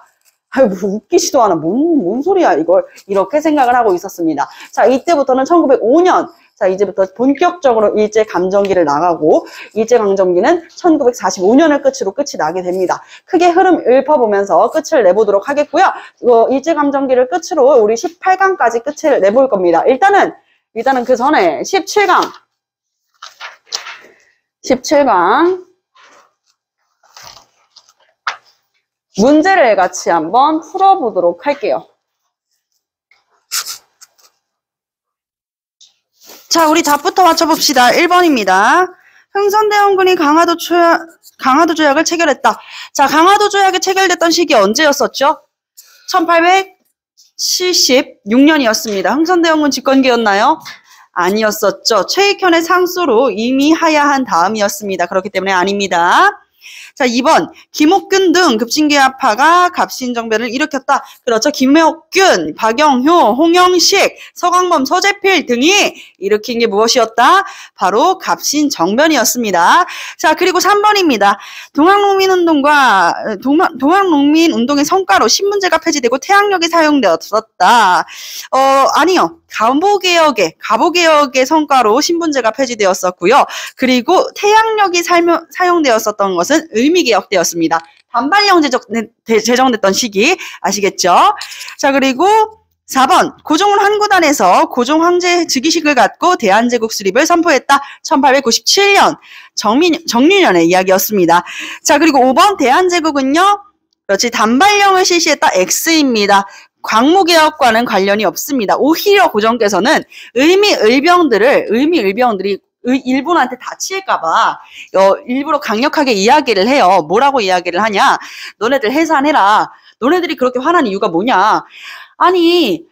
아유, 뭐 웃기지도 않아. 뭔 소리야, 이걸. 이렇게 생각을 하고 있었습니다. 자, 이때부터는 1905년. 자, 이제부터 본격적으로 일제감정기를 나가고, 일제강점기는 1945년을 끝으로 끝이 나게 됩니다. 크게 흐름 읊어보면서 끝을 내보도록 하겠고요. 일제감정기를 끝으로 우리 18강까지 끝을 내볼 겁니다. 일단은 그 전에 17강. 문제를 같이 한번 풀어보도록 할게요. 자, 우리 답부터 맞춰봅시다. 1번입니다. 흥선대원군이 강화도 조약을 체결했다. 자, 강화도 조약이 체결됐던 시기 언제였었죠? 1876년이었습니다. 흥선대원군 집권기였나요? 아니었었죠. 최익현의 상소로 이미 하야한 다음이었습니다. 그렇기 때문에 아닙니다. 자, 2번. 김옥균 등 급진계파가 갑신정변을 일으켰다. 그렇죠. 김옥균, 박영효, 홍영식, 서광범, 서재필 등이 일으킨 게 무엇이었다? 바로 갑신정변이었습니다. 자, 그리고 3번입니다. 동학농민운동의 성과로 신문제가 폐지되고 태양력이 사용되었었다. 아니요. 가보개혁의 성과로 신분제가 폐지되었었고요. 그리고 태양력이 사용되었었던 것은 의미개혁되었습니다. 단발령 제정됐던 시기 아시겠죠? 자, 그리고 4번 고종은 환구단에서 고종 황제 즉위식을 갖고 대한제국 수립을 선포했다. 1897년 정유년의 이야기였습니다. 자, 그리고 5번 대한제국은요. 그렇지, 단발령을 실시했다. X입니다. 광무개혁과는 관련이 없습니다. 오히려 고종께서는 의미의병들이 일본한테 다칠까봐 일부러 강력하게 이야기를 해요. 뭐라고 이야기를 하냐? 너네들 해산해라. 너네들이 그렇게 화난 이유가 뭐냐? 아니,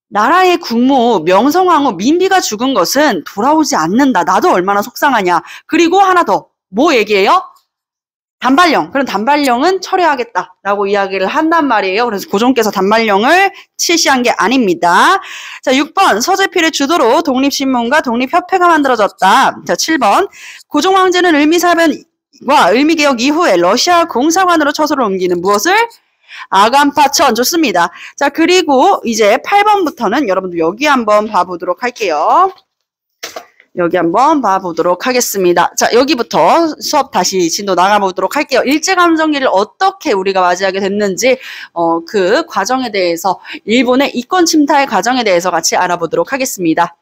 나라의 국무, 명성황후, 민비가 죽은 것은 돌아오지 않는다. 나도 얼마나 속상하냐. 그리고 하나 더. 뭐 얘기해요? 단발령. 그럼 단발령은 철회하겠다라고 이야기를 한단 말이에요. 그래서 고종께서 단발령을 실시한 게 아닙니다. 자, 6번. 서재필의 주도로 독립신문과 독립협회가 만들어졌다. 자, 7번. 고종 황제는 을미사변과 을미개혁 이후에 러시아 공사관으로 처소를 옮기는 무엇을? 아간파천. 좋습니다. 자, 그리고 이제 8번부터는 여러분들 여기 한번 봐보도록 할게요. 여기 한번 봐보도록 하겠습니다. 자, 여기부터 수업 다시 진도 나가보도록 할게요. 일제감정기를 어떻게 우리가 맞이하게 됐는지 그 과정에 대해서 일본의 이권 침탈 과정에 대해서 같이 알아보도록 하겠습니다.